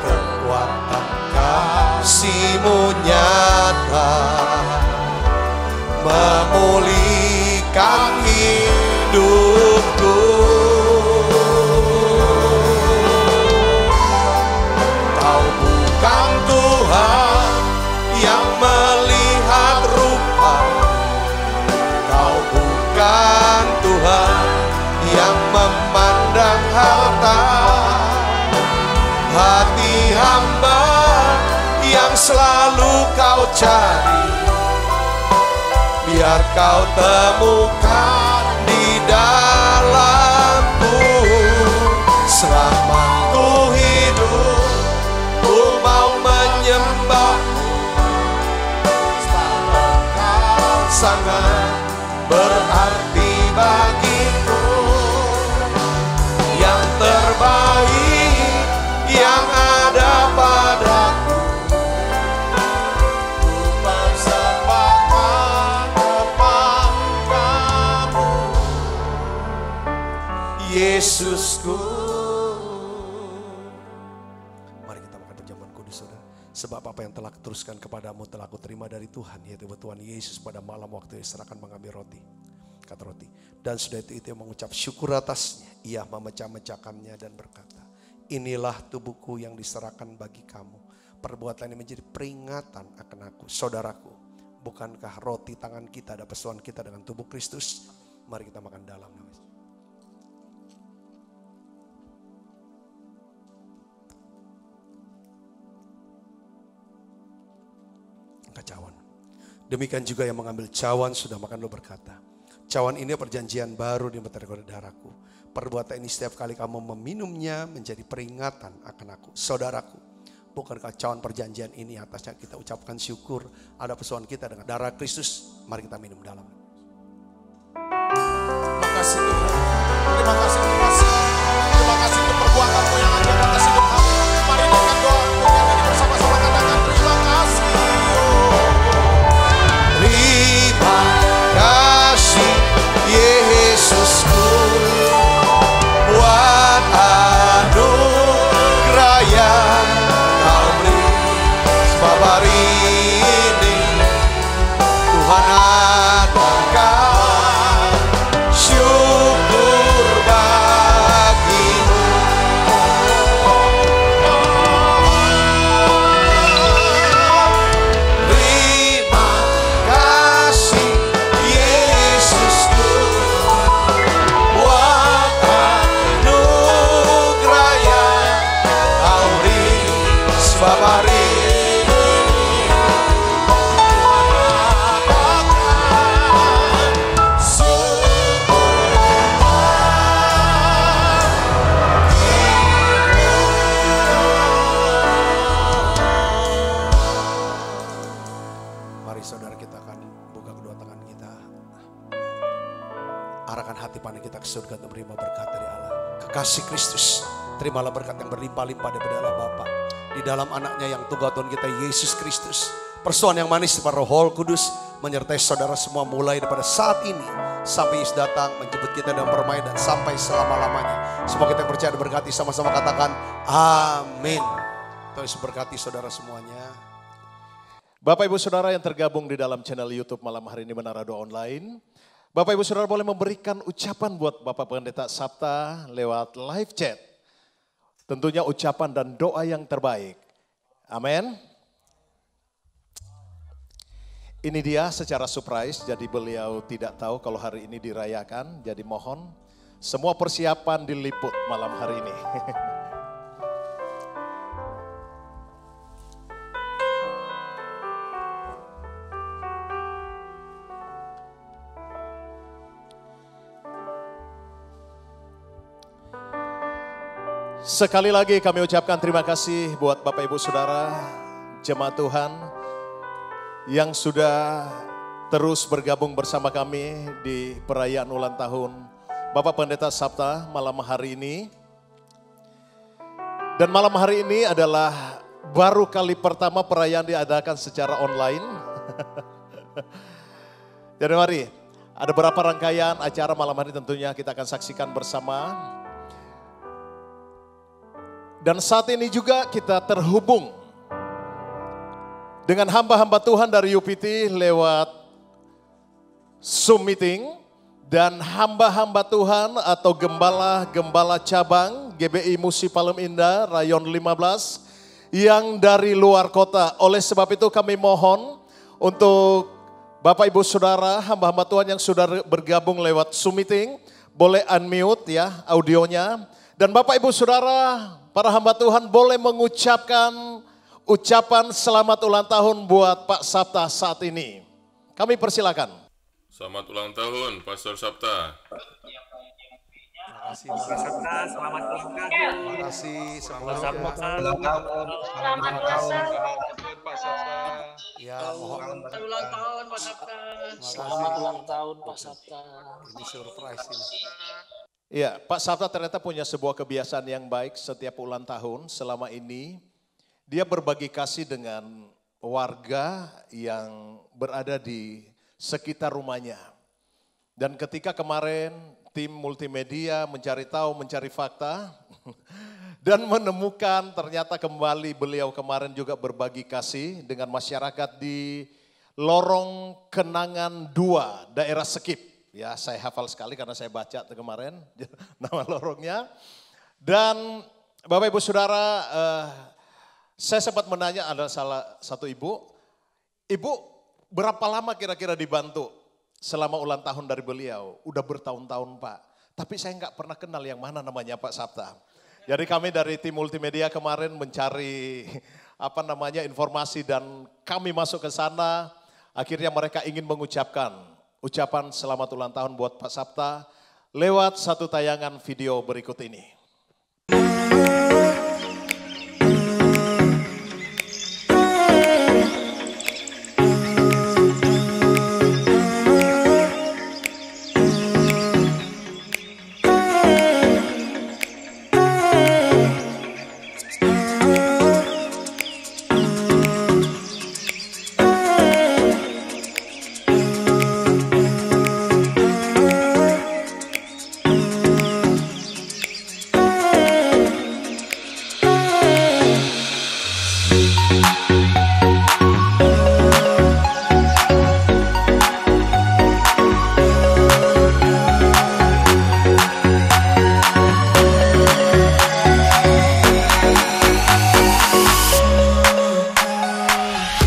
Kekuatan kasih-Mu nyata memulihkan hidupku. Kau bukan Tuhan yang melihat rupa, Kau bukan Tuhan yang memandang harta. Hati hamba yang selalu Kau cari, biar Kau temukan di dalamku. Selama ku hidup sangat berarti bagiku. Yang terbaik yang ada padaku, ku persembahkan kepadamu, Yesusku. Mari kita makan perjamuan kudus, saudara. Sebab apa yang telah kuteruskan kepadamu telah kuterima dari Tuhan, yaitu Tuhan Yesus pada malam waktu Yesus akan mengambil roti. Kata roti. Dan sudah itu yang mengucap syukur atasnya. Ia memecah-mecahkannya dan berkata, inilah tubuhku yang diserahkan bagi kamu. Perbuatan ini menjadi peringatan akan aku. Saudaraku, bukankah roti tangan kita ada persoalan kita dengan tubuh Kristus? Mari kita makan dalam. Cawan. Demikian juga yang mengambil cawan sudah makan lo berkata, cawan ini perjanjian baru di antara darahku. Perbuatan ini setiap kali kamu meminumnya menjadi peringatan akan aku. Saudaraku, bukankah cawan perjanjian ini atasnya kita ucapkan syukur ada persoalan kita dengan darah Kristus? Mari kita minum dalam. Terima kasih Tuhan. Terima kasih, terima kasih. Terima kasih untuk perbuatanmu yang ada atas hidup kami. Mari dengan doa yang ini bersama-sama katakan terima kasih. Terima kasih Yesusku buat anugerah yang kau beri. Sebab hari ini Tuhan adakan syukur bagimu. Terima kasih Yesusku buat anugerah yang kau beri. Sebab hari kita ke surga untuk menerima berkat dari Allah. Kekasih Kristus, terimalah berkat yang berlimpah-limpah daripada Allah Bapa di dalam anaknya yang tunggal Tuhan kita Yesus Kristus. Persoalan yang manis daripada Roh Kudus menyertai saudara semua mulai daripada saat ini sampai Yesus datang menjemput kita dan bermain dan sampai selama-lamanya. Semoga kita percaya dan berkati, sama-sama katakan amin. Tuhan Yesus berkati saudara semuanya. Bapak Ibu Saudara yang tergabung di dalam channel YouTube malam hari ini Menara Doa Online. Bapak Ibu Saudara boleh memberikan ucapan buat Bapak Pendeta Sabta lewat live chat. Tentunya ucapan dan doa yang terbaik. Amin. Ini dia secara surprise, jadi beliau tidak tahu kalau hari ini dirayakan. Jadi mohon semua persiapan diliput malam hari ini. Sekali lagi kami ucapkan terima kasih buat Bapak Ibu Saudara, jemaat Tuhan yang sudah terus bergabung bersama kami di perayaan ulang tahun Bapak Pendeta Sabta malam hari ini. Dan malam hari ini adalah baru kali pertama perayaan diadakan secara online. Jadi mari, ada beberapa rangkaian acara malam hari tentunya kita akan saksikan bersama. Dan saat ini juga kita terhubung dengan hamba-hamba Tuhan dari UPT lewat Zoom meeting. Dan hamba-hamba Tuhan atau gembala-gembala cabang GBI Musi Palem Indah Rayon 15 yang dari luar kota. Oleh sebab itu kami mohon untuk Bapak Ibu Saudara hamba-hamba Tuhan yang sudah bergabung lewat Zoom meeting boleh unmute ya audionya. Dan Bapak Ibu Saudara para hamba Tuhan boleh mengucapkan ucapan selamat ulang tahun buat Pak Sabta saat ini. Kami persilakan. Selamat ulang tahun, Pastor Sabta. Terima kasih, Pak Sabta, selamat ulang tahun. Terima kasih, Selamat ulang tahun. Selamat ulang tahun. Pak Sabta. Ya, mohon Selamat ulang tahun Pak Sabta. Selamat ulang tahun Pak Sabta. ini surprise ini. Iya, Pak Sabta ternyata punya sebuah kebiasaan yang baik setiap ulang tahun. Selama ini dia berbagi kasih dengan warga yang berada di sekitar rumahnya. Dan ketika kemarin tim multimedia mencari tahu, mencari fakta dan menemukan ternyata kembali beliau kemarin juga berbagi kasih dengan masyarakat di Lorong Kenangan 2, daerah Sekip. Ya, saya hafal sekali karena saya baca kemarin nama lorongnya. Dan Bapak Ibu Saudara, saya sempat menanya ada salah satu ibu berapa lama kira-kira dibantu selama ulang tahun dari beliau? Udah bertahun-tahun Pak, tapi saya nggak pernah kenal yang mana namanya Pak Sabta. Jadi kami dari tim multimedia kemarin mencari informasi dan kami masuk ke sana. Akhirnya mereka ingin mengucapkan ucapan selamat ulang tahun buat Pak Sabta lewat satu tayangan video berikut ini.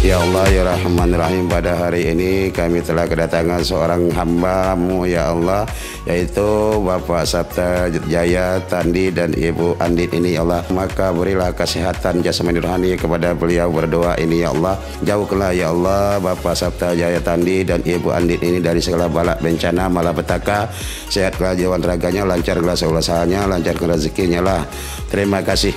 Ya Allah ya Rahman-Rahim, pada hari ini kami telah kedatangan seorang hamba-Mu ya Allah, yaitu Bapak Sabta Jaya Tandi dan Ibu Andit ini ya Allah. Maka berilah kesehatan jasmani rohani kepada beliau, berdoa ini ya Allah. Jauhkanlah ya Allah Bapak Sabta Jaya Tandi dan Ibu Andit ini dari segala balak bencana malapetaka. Sehatlah jiwa raganya, lancarlah segala usahanya, lancarkan rezekinya lah. Terima kasih.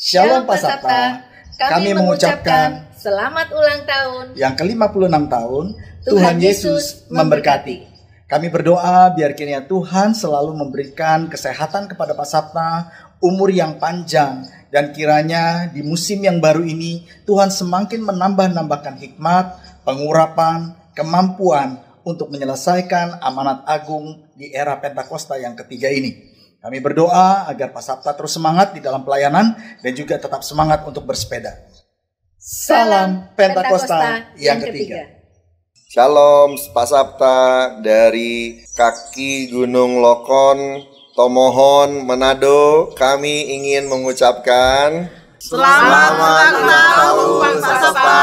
Shalom Pak Sabta, kami mengucapkan selamat ulang tahun yang ke-56 tahun, Tuhan Yesus memberkati. Kami berdoa biar kiranya Tuhan selalu memberikan kesehatan kepada Pak Sabta, umur yang panjang, dan kiranya di musim yang baru ini Tuhan semakin menambah-nambahkan hikmat, pengurapan, kemampuan untuk menyelesaikan amanat agung di era Pentakosta yang ketiga ini. Kami berdoa agar Pak Sabta terus semangat di dalam pelayanan dan juga tetap semangat untuk bersepeda. Salam Pentakosta yang ketiga. Shalom Pak Sabta dari kaki Gunung Lokon, Tomohon, Manado. Kami ingin mengucapkan selamat ulang tahun Pak Sabta.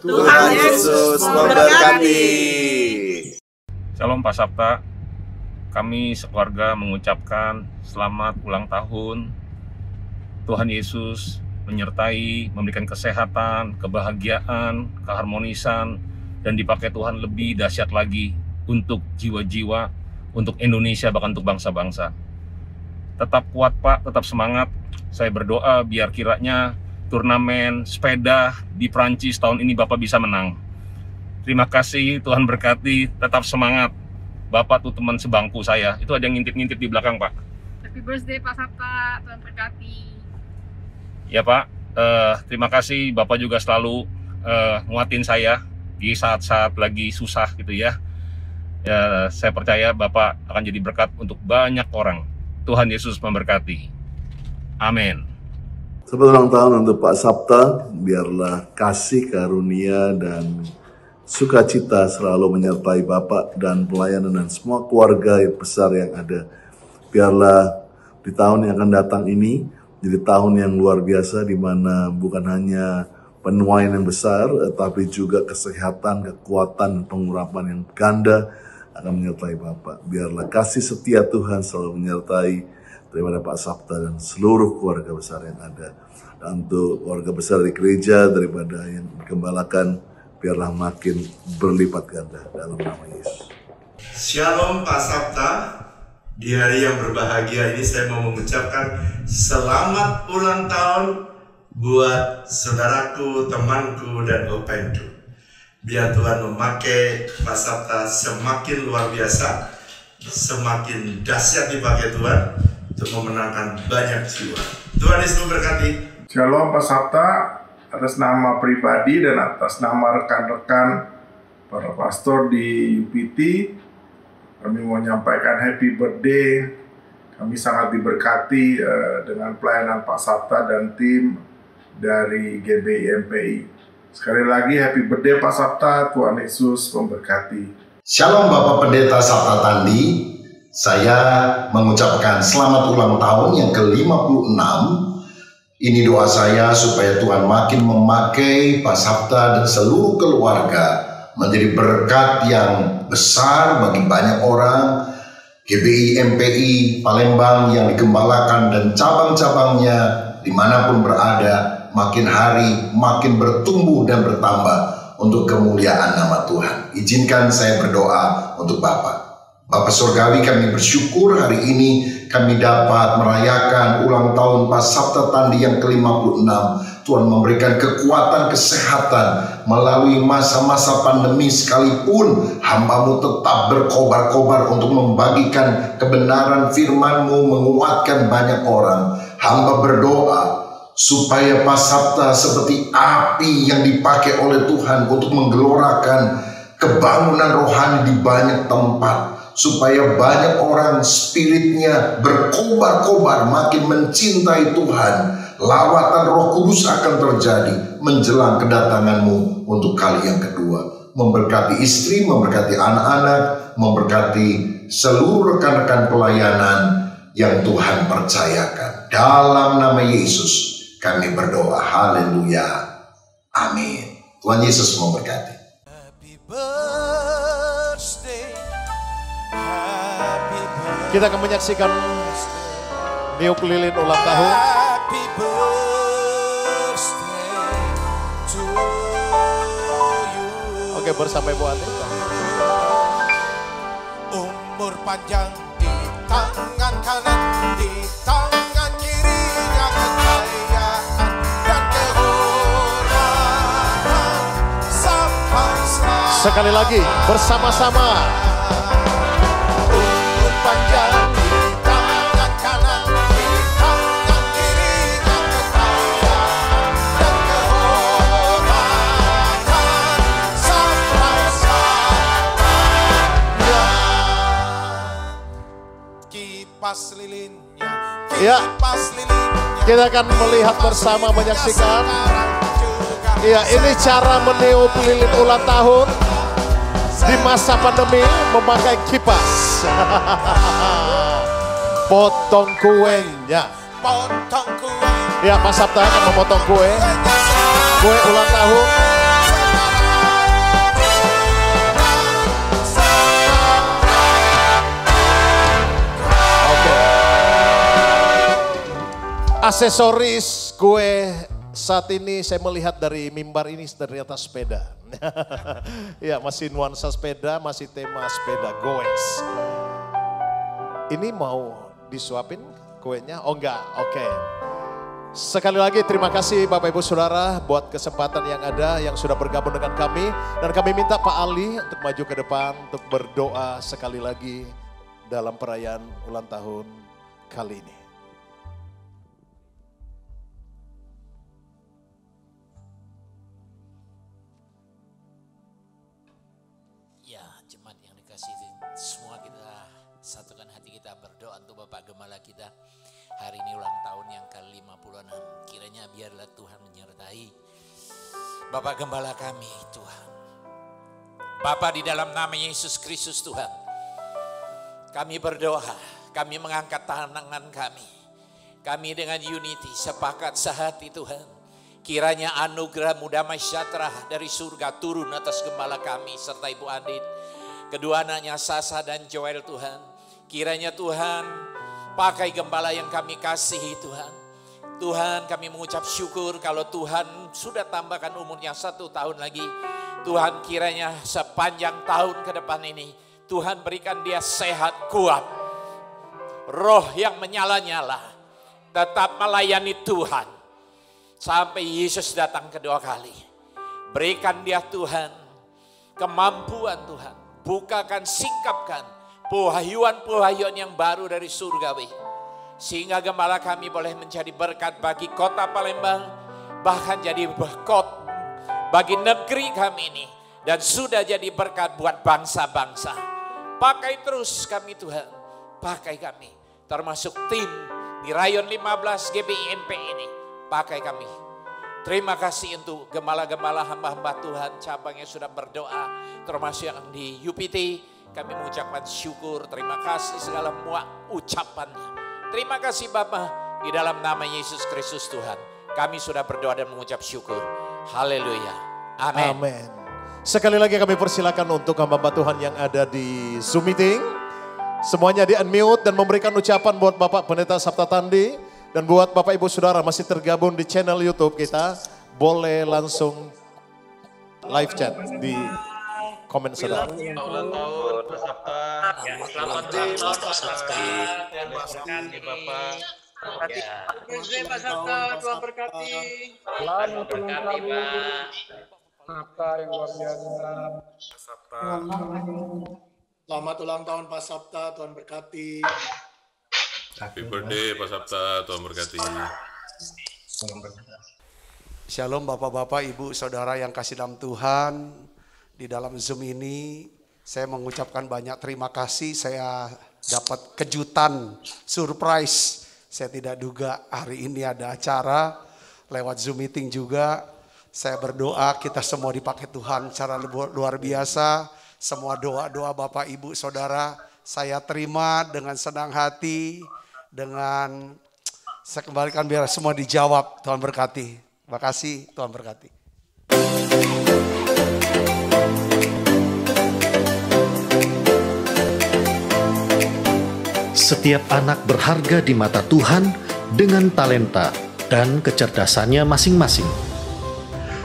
Tuhan Yesus memberkati. Shalom Pak Sabta. kami sekeluarga mengucapkan selamat ulang tahun. Tuhan Yesus menyertai, memberikan kesehatan, kebahagiaan, keharmonisan, dan dipakai Tuhan lebih dahsyat lagi untuk jiwa-jiwa, untuk Indonesia, bahkan untuk bangsa-bangsa. Tetap kuat Pak, tetap semangat. Saya berdoa biar kiranya turnamen sepeda di Prancis tahun ini Bapak bisa menang. Terima kasih, Tuhan berkati, tetap semangat. Bapak tuh teman sebangku saya, itu ada yang ngintip-ngintip di belakang Pak. Happy birthday Pak Sabta, Tuhan berkati. Ya Pak, terima kasih, Bapak juga selalu nguatin saya di saat-saat lagi susah gitu ya. Ya, saya percaya Bapak akan jadi berkat untuk banyak orang. Tuhan Yesus memberkati. Amin. Selamat ulang tahun untuk Pak Sabta, biarlah kasih karunia dan sukacita selalu menyertai Bapak dan pelayanan dan semua keluarga yang besar yang ada. Biarlah di tahun yang akan datang ini jadi tahun yang luar biasa di mana bukan hanya penuaian yang besar, tapi juga kesehatan, kekuatan, pengurapan yang ganda akan menyertai Bapak. Biarlah kasih setia Tuhan selalu menyertai daripada Pak Sabta dan seluruh keluarga besar yang ada. Dan untuk keluarga besar di gereja daripada yang dikembalakan, biarlah makin berlipat ganda dalam nama Yesus. Shalom Pak Sabta. Di hari yang berbahagia ini saya mau mengucapkan selamat ulang tahun buat saudaraku, temanku, dan openku. Biar Tuhan memakai Pak Sabta semakin luar biasa, semakin dahsyat dipakai Tuhan untuk memenangkan banyak jiwa. Tuhan Yesus memberkati. Shalom Pak Sabta, atas nama pribadi dan atas nama rekan-rekan para pastor di UPT, kami mau menyampaikan happy birthday. Kami sangat diberkati dengan pelayanan Pak Sabta dan tim dari GBI MPI. Sekali lagi happy birthday Pak Sabta, Tuhan Yesus memberkati. Shalom Bapak Pendeta Sabta Tandi. Saya mengucapkan selamat ulang tahun yang ke-56. Ini doa saya supaya Tuhan makin memakai Pak Sabta dan seluruh keluarga menjadi berkat yang besar bagi banyak orang. GBI MPI Palembang yang digembalakan dan cabang-cabangnya dimanapun berada makin hari makin bertumbuh dan bertambah untuk kemuliaan nama Tuhan. Izinkan saya berdoa untuk Bapak. Bapak Surgawi, kami bersyukur hari ini kami dapat merayakan ulang tahun Pak Sabta Tandi yang ke-56. Tuhan memberikan kekuatan kesehatan melalui masa-masa pandemi, sekalipun hamba-Mu tetap berkobar-kobar untuk membagikan kebenaran firman-Mu, menguatkan banyak orang. Hamba berdoa supaya Pak Sabta seperti api yang dipakai oleh Tuhan untuk menggelorakan kebangunan rohani di banyak tempat, supaya banyak orang spiritnya berkobar-kobar makin mencintai Tuhan. Lawatan Roh Kudus akan terjadi menjelang kedatangan-Mu untuk kali yang kedua. Memberkati istri, memberkati anak-anak, memberkati seluruh rekan-rekan pelayanan yang Tuhan percayakan. Dalam nama Yesus kami berdoa. Haleluya. Amin. Tuhan Yesus memberkati. Kita akan menyaksikan niup lilin ulang tahun. Oke, bersama Ibu Anita. Umur panjang di tangan kanan, di tangan kirinya kekayaan dan kehormatan sampai selalu. Sekali lagi bersama-sama. Umur panjang di tangan kanan, di tangan kirinya kekayaan dan kehormatan sampai selamanya. Kipas lilinnya, Ya, kipas lilinnya. kita akan melihat bersama, menyaksikan. Ya, ini cara meniup lilin ulang tahun di masa pandemi memakai kipas. Potong kuenya. Potong kue. Ya, Pak Sabta akan memotong kue. Kue ulang tahun. Aksesoris kue saat ini saya melihat dari mimbar ini ternyata sepeda. Ya, masih nuansa sepeda, masih tema sepeda goes. Ini mau disuapin kuenya? Oh enggak, oke. Sekali lagi terima kasih Bapak Ibu Saudara buat kesempatan yang ada yang sudah bergabung dengan kami. Dan kami minta Pak Ali untuk maju ke depan untuk berdoa sekali lagi dalam perayaan ulang tahun kali ini. Ya, jemaat yang dikasihi semua, kita satukan hati kita berdoa untuk Bapak Gembala kita. Hari ini ulang tahun yang ke-56. Kiranya biarlah Tuhan menyertai Bapak Gembala kami, Tuhan. Bapa, di dalam nama Yesus Kristus Tuhan, kami berdoa, kami mengangkat tangan kami. Kami dengan unity, sepakat sehati Tuhan. Kiranya anugerah-Mu damai sejahtera dari surga turun atas gembala kami serta Ibu Andit, kedua anaknya Sasa dan Joel Tuhan. Kiranya Tuhan pakai gembala yang kami kasihi Tuhan. Tuhan, kami mengucap syukur kalau Tuhan sudah tambahkan umurnya 1 tahun lagi. Tuhan, kiranya sepanjang tahun ke depan ini Tuhan berikan dia sehat, kuat, roh yang menyala-nyala, tetap melayani Tuhan sampai Yesus datang kedua kali. Berikan dia Tuhan kemampuan Tuhan. Bukakan, singkapkan pewahyuan-pewahyuan yang baru dari surgawi. Sehingga gembala kami boleh menjadi berkat bagi kota Palembang. Bahkan jadi berkat bagi negeri kami ini. Dan sudah jadi berkat buat bangsa-bangsa. Pakai terus kami Tuhan. Pakai kami. Termasuk tim di Rayon 15 GBIMP ini. Pakai kami. Terima kasih untuk gembala-gembala hamba-hamba Tuhan. Cabangnya sudah berdoa. Termasuk yang di UPT. Kami mengucapkan syukur. Terima kasih segala ucapannya. Terima kasih Bapa. Di dalam nama Yesus Kristus Tuhan. Kami sudah berdoa dan mengucap syukur. Haleluya. Amin. Amin. Sekali lagi kami persilakan untuk hamba-hamba Tuhan yang ada di Zoom meeting. Semuanya di unmute dan memberikan ucapan buat Bapak Pendeta Sabta Tandi. Dan buat Bapak Ibu Saudara masih tergabung di channel YouTube kita. Boleh langsung live chat di komen saudara. Ulang tahun Pak Sabta. Selamat Pak Sabta. Dan berkati Bapak. Birthday Pak Sabta, Tuhan berkati. Selamat berkati Pak. Sabta yang luar biasa. Selamat ulang tahun Pak Sabta, Tuhan berkati. Happy birthday Pak Sabta, Tuhan berkati. Shalom Bapak-Bapak, Ibu, Saudara yang kasih dalam Tuhan. Di dalam Zoom ini saya mengucapkan banyak terima kasih. Saya dapat kejutan, surprise. Saya tidak duga hari ini ada acara lewat Zoom meeting juga. Saya berdoa kita semua dipakai Tuhan secara luar biasa. Semua doa-doa Bapak, Ibu, Saudara saya terima dengan senang hati. Dengan saya kembalikan biar semua dijawab. Tuhan berkati. Terima kasih, Tuhan berkati. Setiap anak berharga di mata Tuhan dengan talenta dan kecerdasannya masing-masing.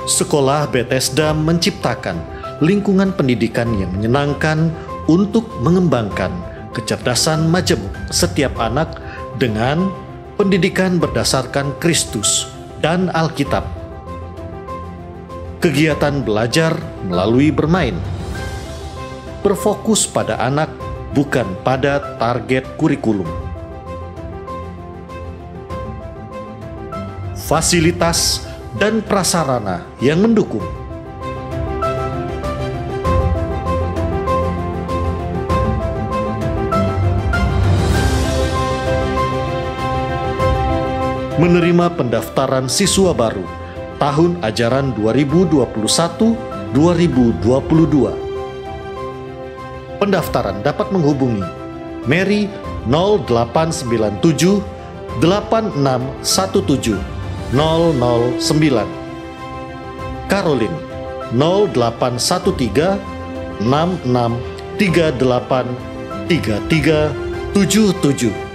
Sekolah Bethesda menciptakan lingkungan pendidikan yang menyenangkan untuk mengembangkan kecerdasan majemuk setiap anak dengan pendidikan berdasarkan Kristus dan Alkitab. Kegiatan belajar melalui bermain. Berfokus pada anak, bukan pada target kurikulum. Fasilitas dan prasarana yang mendukung. Menerima pendaftaran siswa baru tahun ajaran 2021-2022. Pendaftaran dapat menghubungi Mary 0897 8617 009, Caroline 0813 6638 3377.